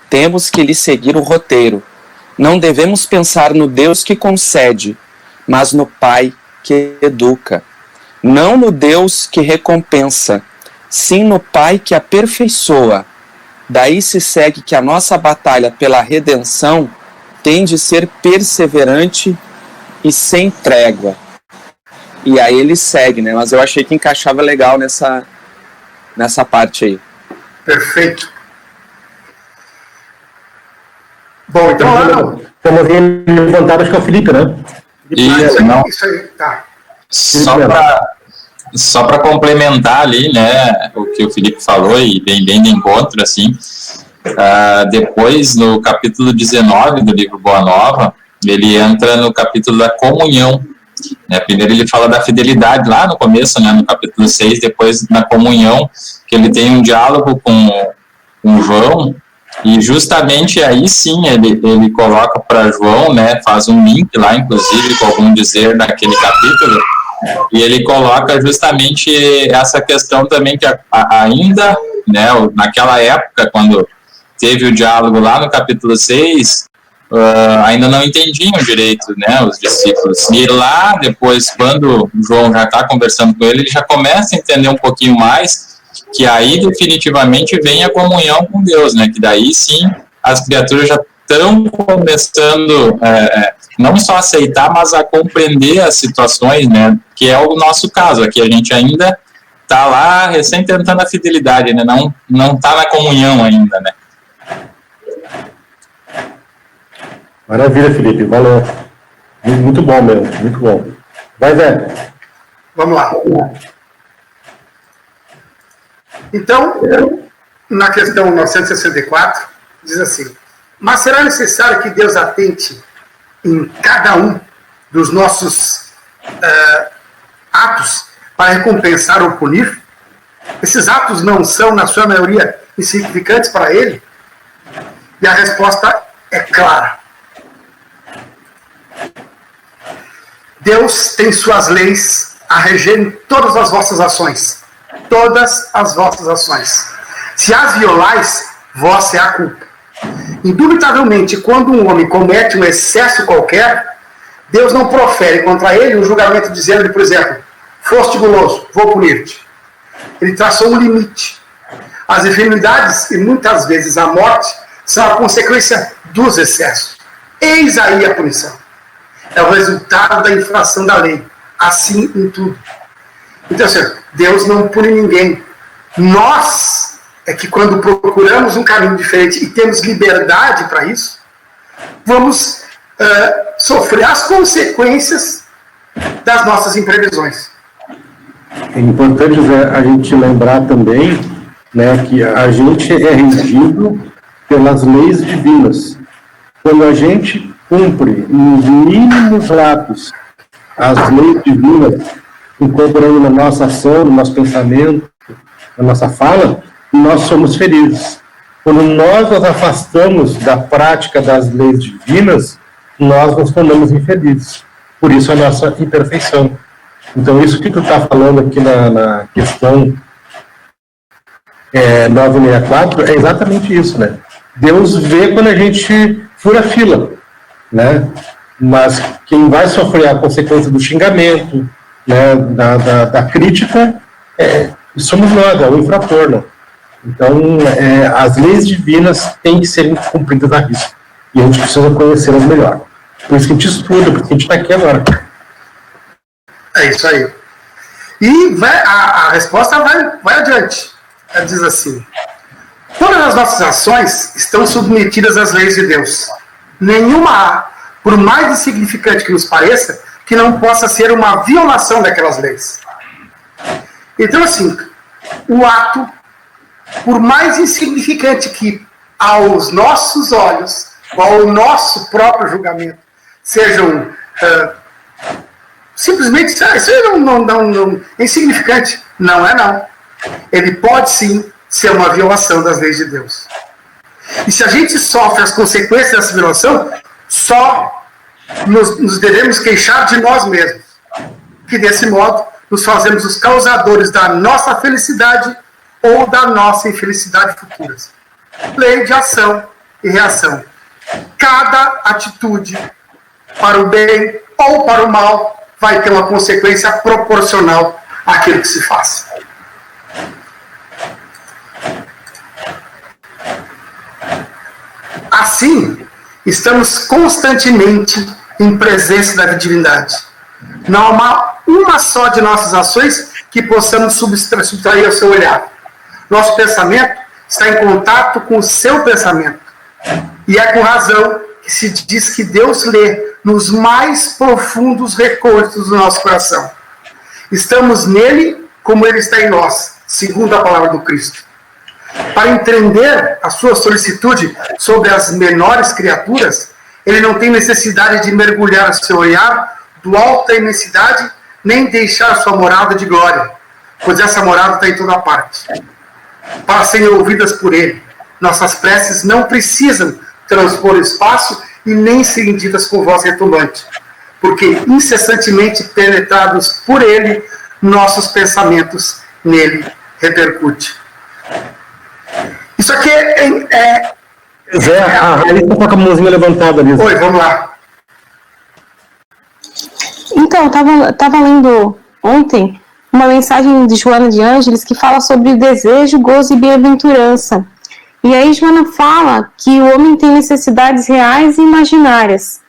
temos que lhe seguir o roteiro. Não devemos pensar no Deus que concede, mas no Pai que educa. Não no Deus que recompensa, sim no Pai que aperfeiçoa. Daí se segue que a nossa batalha pela redenção tem de ser perseverante e sem trégua. E aí ele segue, né? Mas eu achei que encaixava legal nessa parte aí. Perfeito. Bom, então lá Como alguém levantado, acho que é o Felipe, né? Isso aí, tá. Só para complementar ali, né, o que o Felipe falou e bem de encontro, assim, depois no capítulo 19 do livro Boa Nova, ele entra no capítulo da comunhão, né? Primeiro ele fala da fidelidade lá no começo, né, no capítulo 6, depois na comunhão, que ele tem um diálogo com João, e justamente aí sim ele coloca para João, né, faz um link lá, inclusive, com algum dizer naquele capítulo, e ele coloca justamente essa questão também que ainda, né, naquela época, quando teve o diálogo lá no capítulo 6, ainda não entendiam direito, né, os discípulos. E lá, depois, quando João já está conversando com ele já começa a entender um pouquinho mais, que aí definitivamente vem a comunhão com Deus, né, que daí sim as criaturas já estão começando não só a aceitar, mas a compreender as situações, né, que é o nosso caso. Aqui a gente ainda está lá recém tentando a fidelidade, né, não está na comunhão ainda, né. Maravilha, Felipe, valeu. Muito bom mesmo, muito bom. Vai, Zé. Vamos lá. Então, na questão 964, diz assim: mas será necessário que Deus atente em cada um dos nossos atos para recompensar ou punir? Esses atos não são, na sua maioria, insignificantes para Ele? E a resposta é clara. Deus tem suas leis a regerem todas as vossas ações. Todas as vossas ações. Se as violais, vossa é a culpa. Indubitavelmente, quando um homem comete um excesso qualquer, Deus não profere contra ele um julgamento dizendo-lhe, por exemplo, foste guloso, vou punir-te. Ele traçou um limite. As enfermidades e muitas vezes a morte são a consequência dos excessos. Eis aí a punição. É o resultado da infração da lei. Assim em tudo. Então, assim, Deus não pune ninguém. Nós é que quando procuramos um caminho diferente e temos liberdade para isso, vamos sofrer as consequências das nossas imprevisões. É importante, Zé, a gente lembrar também, né, que a gente é regido pelas leis divinas. Quando a gente cumpre nos mínimos lapsos as leis divinas, incorporando na nossa ação, no nosso pensamento, na nossa fala, nós somos felizes. Quando nós nos afastamos da prática das leis divinas, nós nos tornamos infelizes. Por isso a nossa imperfeição. Então, isso que tu está falando aqui na questão 964 é exatamente isso, né? Deus vê quando a gente fura fila, né? Mas quem vai sofrer a consequência do xingamento, né, da crítica, somos nós, é o infrator, né? Então, as leis divinas têm que ser cumpridas à risca. E a gente precisa conhecê-las melhor. Por isso que a gente estuda, por isso que a gente está aqui agora. É isso aí. E a resposta vai adiante. Ela diz assim: todas as nossas ações estão submetidas às leis de Deus. Nenhuma há, por mais insignificante que nos pareça, que não possa ser uma violação daquelas leis. Então, assim, o ato, por mais insignificante que aos nossos olhos, ou ao nosso próprio julgamento, sejam simplesmente, isso aí não é insignificante. Não é, não. Ele pode, sim, ser uma violação das leis de Deus. E se a gente sofre as consequências dessa violação, só nos devemos queixar de nós mesmos. Que, desse modo, nos fazemos os causadores da nossa felicidade ou da nossa infelicidade futuras. Lei de ação e reação. Cada atitude, para o bem ou para o mal, vai ter uma consequência proporcional àquilo que se faz. Assim, Estamos constantemente em presença da divindade. Não há uma só de nossas ações que possamos subtrair ao seu olhar. Nosso pensamento está em contato com o seu pensamento. E é com razão que se diz que Deus lê nos mais profundos recônditos do nosso coração. Estamos nele como ele está em nós, segundo a palavra do Cristo. Para entender a sua solicitude sobre as menores criaturas, ele não tem necessidade de mergulhar seu olhar do alto da imensidade, nem deixar sua morada de glória, pois essa morada está em toda parte. Para serem ouvidas por ele, nossas preces não precisam transpor o espaço e nem serem ditas com voz retumbante, porque incessantemente penetrados por ele, nossos pensamentos nele repercutem. Isso aqui Zé, a Raíssa está com a mãozinha levantada ali. Oi, vamos lá. Então, estava lendo ontem uma mensagem de Joana de Ângeles que fala sobre desejo, gozo e bem-aventurança. E aí Joana fala que o homem tem necessidades reais e imaginárias.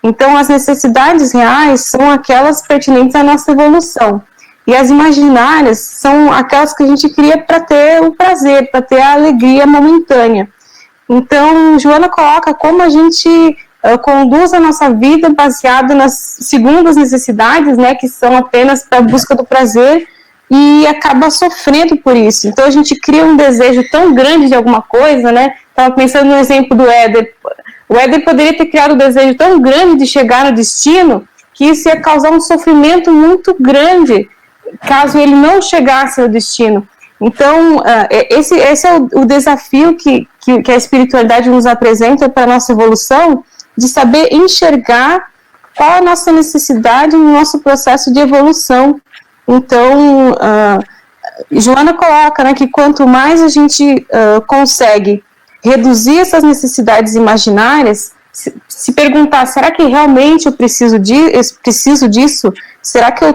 Então, as necessidades reais são aquelas pertinentes à nossa evolução. E as imaginárias são aquelas que a gente cria para ter o prazer, para ter a alegria momentânea. Então, Joana coloca como a gente conduz a nossa vida baseada nas segundas necessidades, né, que são apenas para a busca do prazer, e acaba sofrendo por isso. Então, a gente cria um desejo tão grande de alguma coisa, né? Estava pensando no exemplo do Éder. O Éder poderia ter criado um desejo tão grande de chegar no destino que isso ia causar um sofrimento muito grande caso ele não chegasse ao destino. Então, esse é o desafio que a espiritualidade nos apresenta para a nossa evolução, de saber enxergar qual é a nossa necessidade no nosso processo de evolução. Então, Joana coloca, né, que quanto mais a gente consegue reduzir essas necessidades imaginárias, se perguntar, será que realmente eu preciso disso? Será que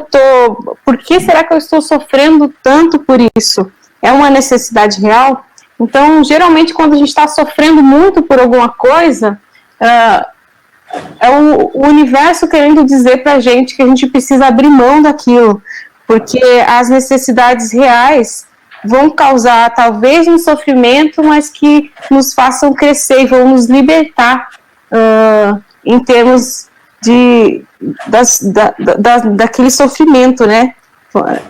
por que será que eu estou sofrendo tanto por isso? É uma necessidade real? Então, geralmente, quando a gente está sofrendo muito por alguma coisa, é o universo querendo dizer para a gente que a gente precisa abrir mão daquilo, porque as necessidades reais vão causar talvez um sofrimento, mas que nos façam crescer e vão nos libertar em termos daquele sofrimento, né?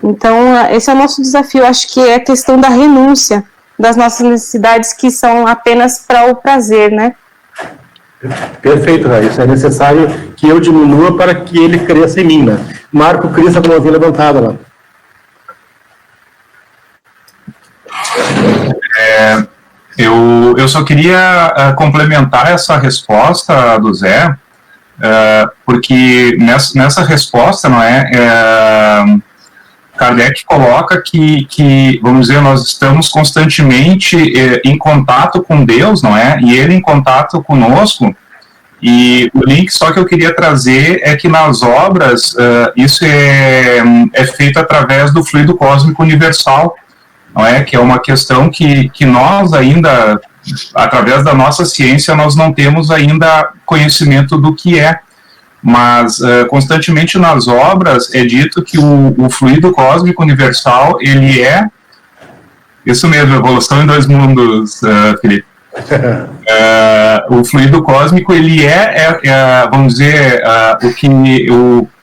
Então, esse é o nosso desafio. Acho que é a questão da renúncia das nossas necessidades que são apenas para o prazer, né? Perfeito, Raíssa. É necessário que eu diminua para que ele cresça em mim, né? Marco Cristo com a mãozinha levantada lá. Eu só queria complementar essa resposta do Zé, porque nessa resposta, não Kardec coloca que, vamos dizer, nós estamos constantemente em contato com Deus, não é? E Ele em contato conosco. E o link só que eu queria trazer é que nas obras isso é feito através do fluido cósmico universal, não é? Que é uma questão que nós ainda, através da nossa ciência, nós não temos ainda conhecimento do que é. Mas constantemente nas obras é dito que o fluido cósmico universal, ele é, isso mesmo, evolução em dois mundos, Felipe. O fluido cósmico, ele vamos dizer,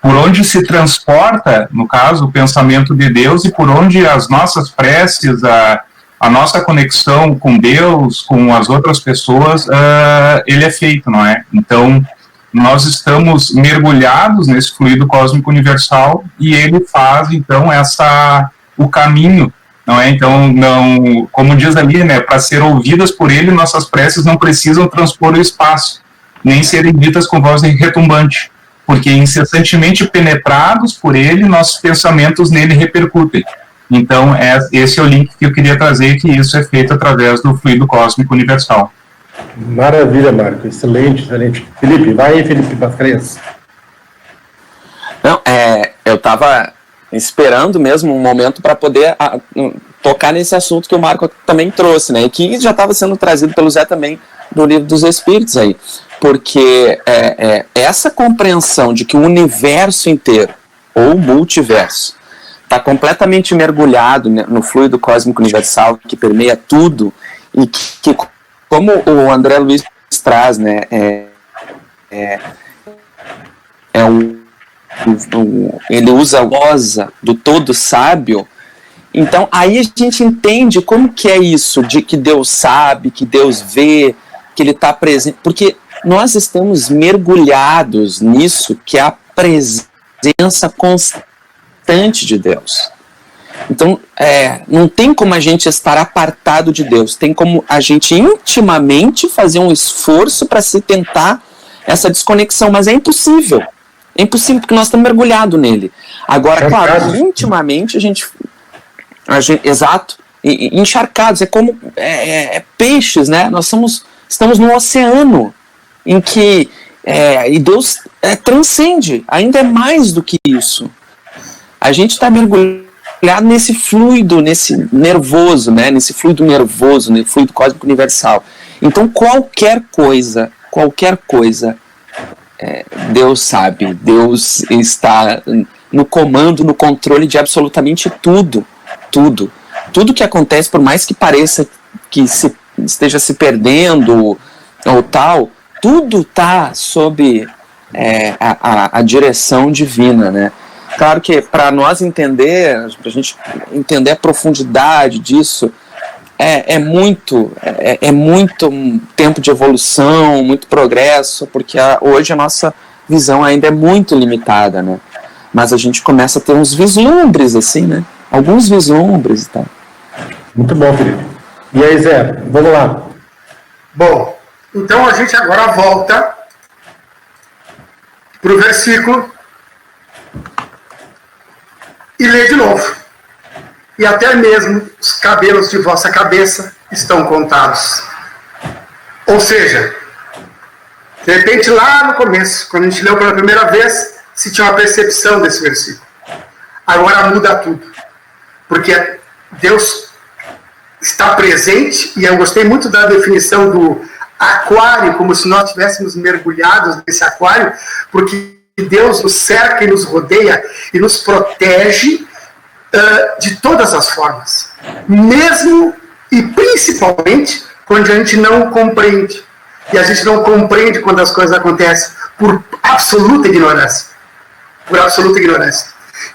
por onde se transporta, no caso, o pensamento de Deus, e por onde as nossas preces, a nossa conexão com Deus, com as outras pessoas, ele é feito, não é? Então, nós estamos mergulhados nesse fluido cósmico universal e ele faz, então, o caminho, não é? Então, como diz ali, né, para ser ouvidas por ele, nossas preces não precisam transpor o espaço, nem serem ditas com voz retumbante, porque incessantemente penetrados por ele, nossos pensamentos nele repercutem. Então, esse é o link que eu queria trazer, que isso é feito através do fluido cósmico universal. Maravilha, Marco. Excelente, excelente. Felipe, vai aí, Felipe Bascarenhas. Não, eu estava esperando mesmo um momento para poder tocar nesse assunto que o Marco também trouxe, né? E que já estava sendo trazido pelo Zé também do Livro dos Espíritos aí. porque essa compreensão de que o universo inteiro, ou o multiverso, está completamente mergulhado no fluido cósmico universal que permeia tudo, e que como o André Luiz traz, né, ele usa a glosa do todo sábio. Então aí a gente entende como que é isso de que Deus sabe, que Deus vê, que Ele está presente, porque nós estamos mergulhados nisso, que é a presença constante de Deus. Então não tem como a gente estar apartado de Deus, tem como a gente intimamente fazer um esforço para se tentar essa desconexão, mas é impossível. É impossível porque nós estamos mergulhados nele. Agora, claro, intimamente a gente exato, encharcados, é como peixes, né? Nós estamos num oceano em que e Deus transcende, ainda é mais do que isso. A gente está mergulhado nesse fluido, nesse nervoso, né? Nesse fluido nervoso, nesse fluido cósmico universal. Então qualquer coisa, Deus sabe, Deus está no comando, no controle de absolutamente tudo. Tudo que acontece, por mais que pareça que esteja se perdendo ou tal, tudo está sob a direção divina, né? Claro que para nós entender, para a gente entender a profundidade disso, é muito tempo de evolução, muito progresso, porque hoje a nossa visão ainda é muito limitada, né? Mas a gente começa a ter uns vislumbres, assim, né? Alguns vislumbres e tal. Muito bom, Felipe. E aí, Zé, vamos lá. Bom, então a gente agora volta para o versículo e lê de novo. E até mesmo os cabelos de vossa cabeça estão contados. Ou seja, de repente lá no começo, quando a gente leu pela primeira vez, se tinha uma percepção desse versículo. Agora muda tudo. Porque Deus está presente, e eu gostei muito da definição do aquário, como se nós estivéssemos mergulhados nesse aquário, porque Deus nos cerca e nos rodeia e nos protege de todas as formas, mesmo e principalmente quando a gente não compreende. E a gente não compreende quando as coisas acontecem por absoluta ignorância.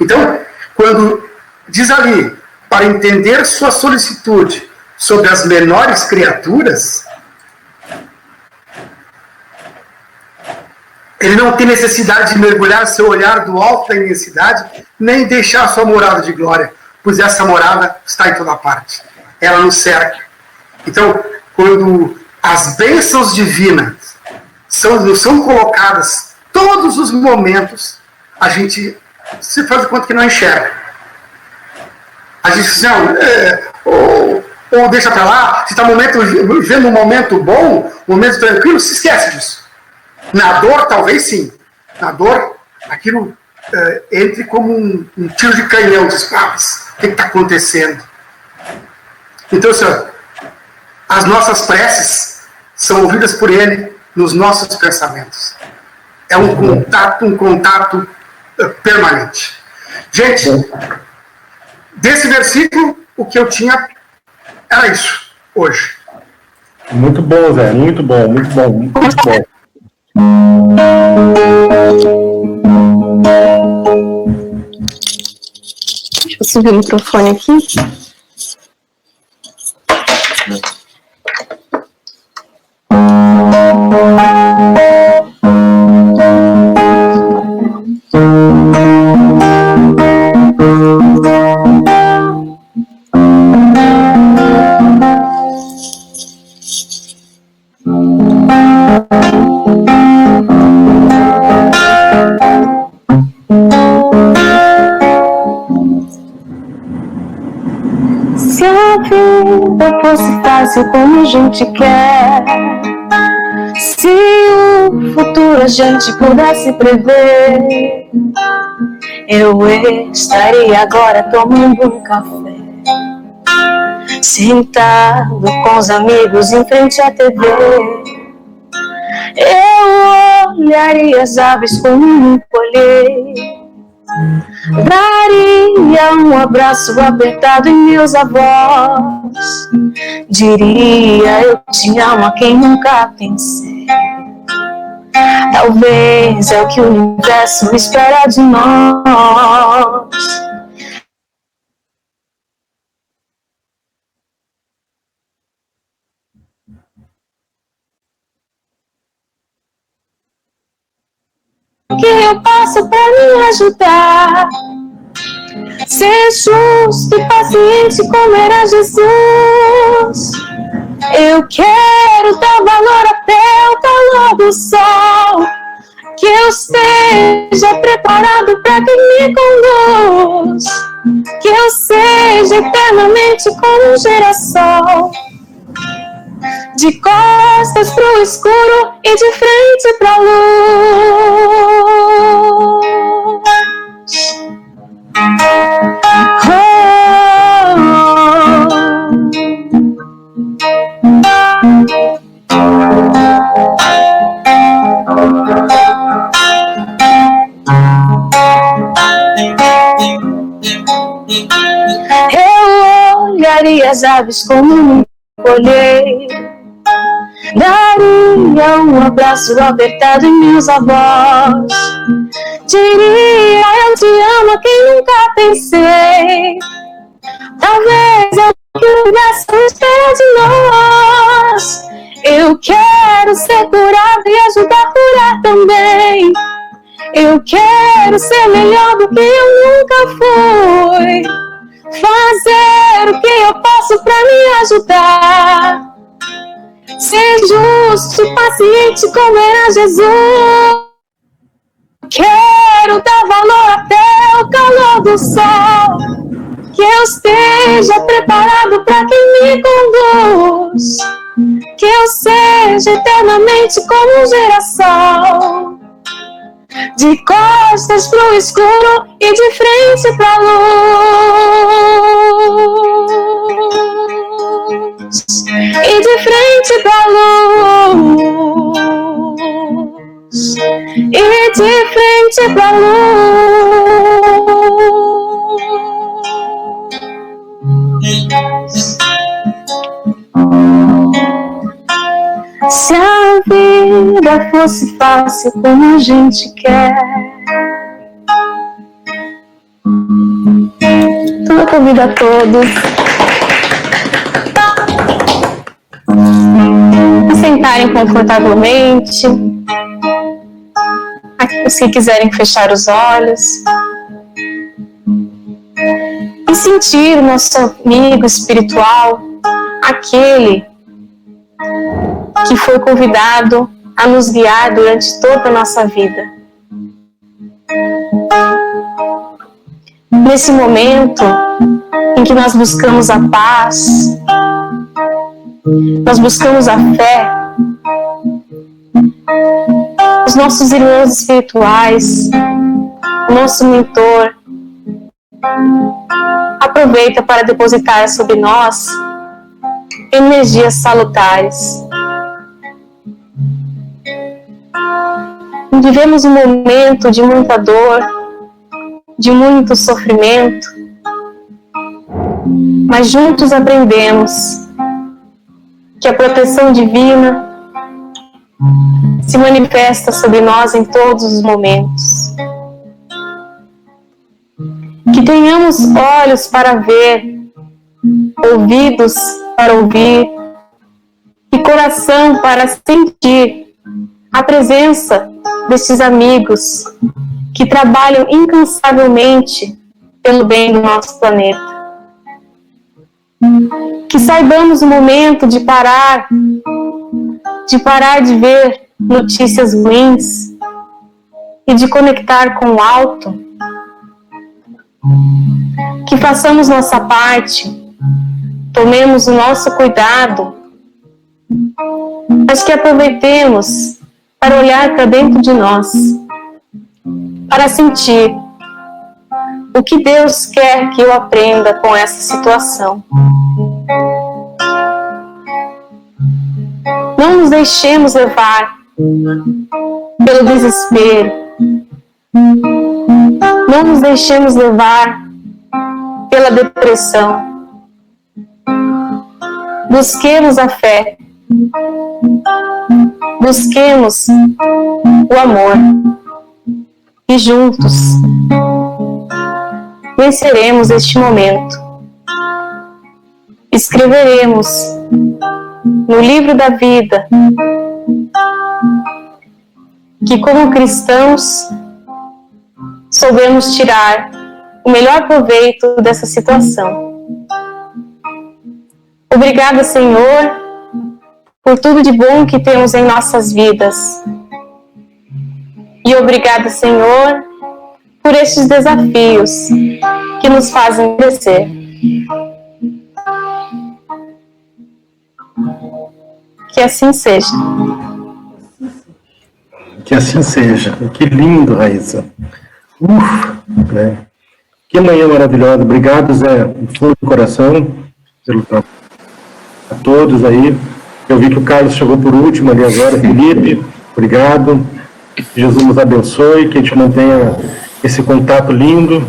Então, quando diz ali, para entender sua solicitude sobre as menores criaturas, ele não tem necessidade de mergulhar seu olhar do alto da imensidade, nem deixar sua morada de glória, pois essa morada está em toda parte. Ela nos cerca. Então, quando as bênçãos divinas são colocadas todos os momentos, a gente se faz de conta que não enxerga. A gente diz, não, ou deixa para lá, se está vendo um momento bom, um momento tranquilo, se esquece disso. Na dor, talvez sim. Na dor, aquilo entre como um tiro de canhão, diz, o que está acontecendo? Então, senhor, as nossas preces são ouvidas por Ele nos nossos pensamentos. É um contato permanente. Gente, desse versículo, o que eu tinha era isso, hoje. Muito bom, Zé, muito bom. Deixa eu subir o microfone aqui. Se a vida fosse fácil como a gente quer, se o futuro a gente pudesse prever, eu estaria agora tomando um café, sentado com os amigos em frente à TV, Eu olharia as aves como um colher, daria um abraço apertado em meus avós, diria eu te amo a quem nunca pensei. Talvez é o que o universo espera de nós. O que eu passo pra me ajudar? Ser justo e paciente como era Jesus. Eu quero dar valor até o calor do sol, que eu esteja preparado para quem me conduz, que eu seja eternamente como um girassol, de costas pro escuro e de frente pra luz. Eu olharia as aves como um colher, daria um abraço apertado em meus avós, diria eu te amo a quem nunca pensei. Talvez é o que o universo espera de nós. Eu quero ser curado e ajudar a curar também. Eu quero ser melhor do que eu nunca fui, fazer o que eu posso pra me ajudar, ser justo e paciente como era Jesus. Quero dar valor até o calor do sol, que eu esteja preparado pra quem me conduz, que eu seja eternamente como um girassol, de costas pro escuro e de frente pra luz, e de frente pra luz, e de frente pra luz. Se a vida fosse fácil como a gente quer, então eu convido a todos a sentarem confortavelmente, os que quiserem fechar os olhos e sentir o nosso amigo espiritual, aquele que foi convidado a nos guiar durante toda a nossa vida. Nesse momento em que nós buscamos a paz, nós buscamos a fé, os nossos irmãos espirituais, o nosso mentor, aproveita para depositar sobre nós energias salutares. Vivemos um momento de muita dor, de muito sofrimento, mas juntos aprendemos que a proteção divina se manifesta sobre nós em todos os momentos. Que tenhamos olhos para ver, ouvidos para ouvir e coração para sentir a presença destes amigos que trabalham incansavelmente pelo bem do nosso planeta. Que saibamos o momento de parar de ver notícias ruins e de conectar com o alto. Que façamos nossa parte, tomemos o nosso cuidado, mas que aproveitemos para olhar para dentro de nós, para sentir o que Deus quer que eu aprenda com essa situação. Não nos deixemos levar pelo desespero. Não nos deixemos levar pela depressão. Busquemos a fé. Busquemos o amor. E juntos venceremos este momento. Escreveremos no livro da vida que, como cristãos, soubemos tirar o melhor proveito dessa situação. Obrigada, Senhor, por tudo de bom que temos em nossas vidas. E obrigada, Senhor, por estes desafios que nos fazem crescer. Que assim seja. Que assim seja. Que lindo, Raíssa. Né? Que manhã maravilhosa. Obrigado, Zé, do fundo do coração, pelo trabalho. A todos aí. Eu vi que o Carlos chegou por último ali agora. Felipe, obrigado. Que Jesus nos abençoe, que a gente mantenha esse contato lindo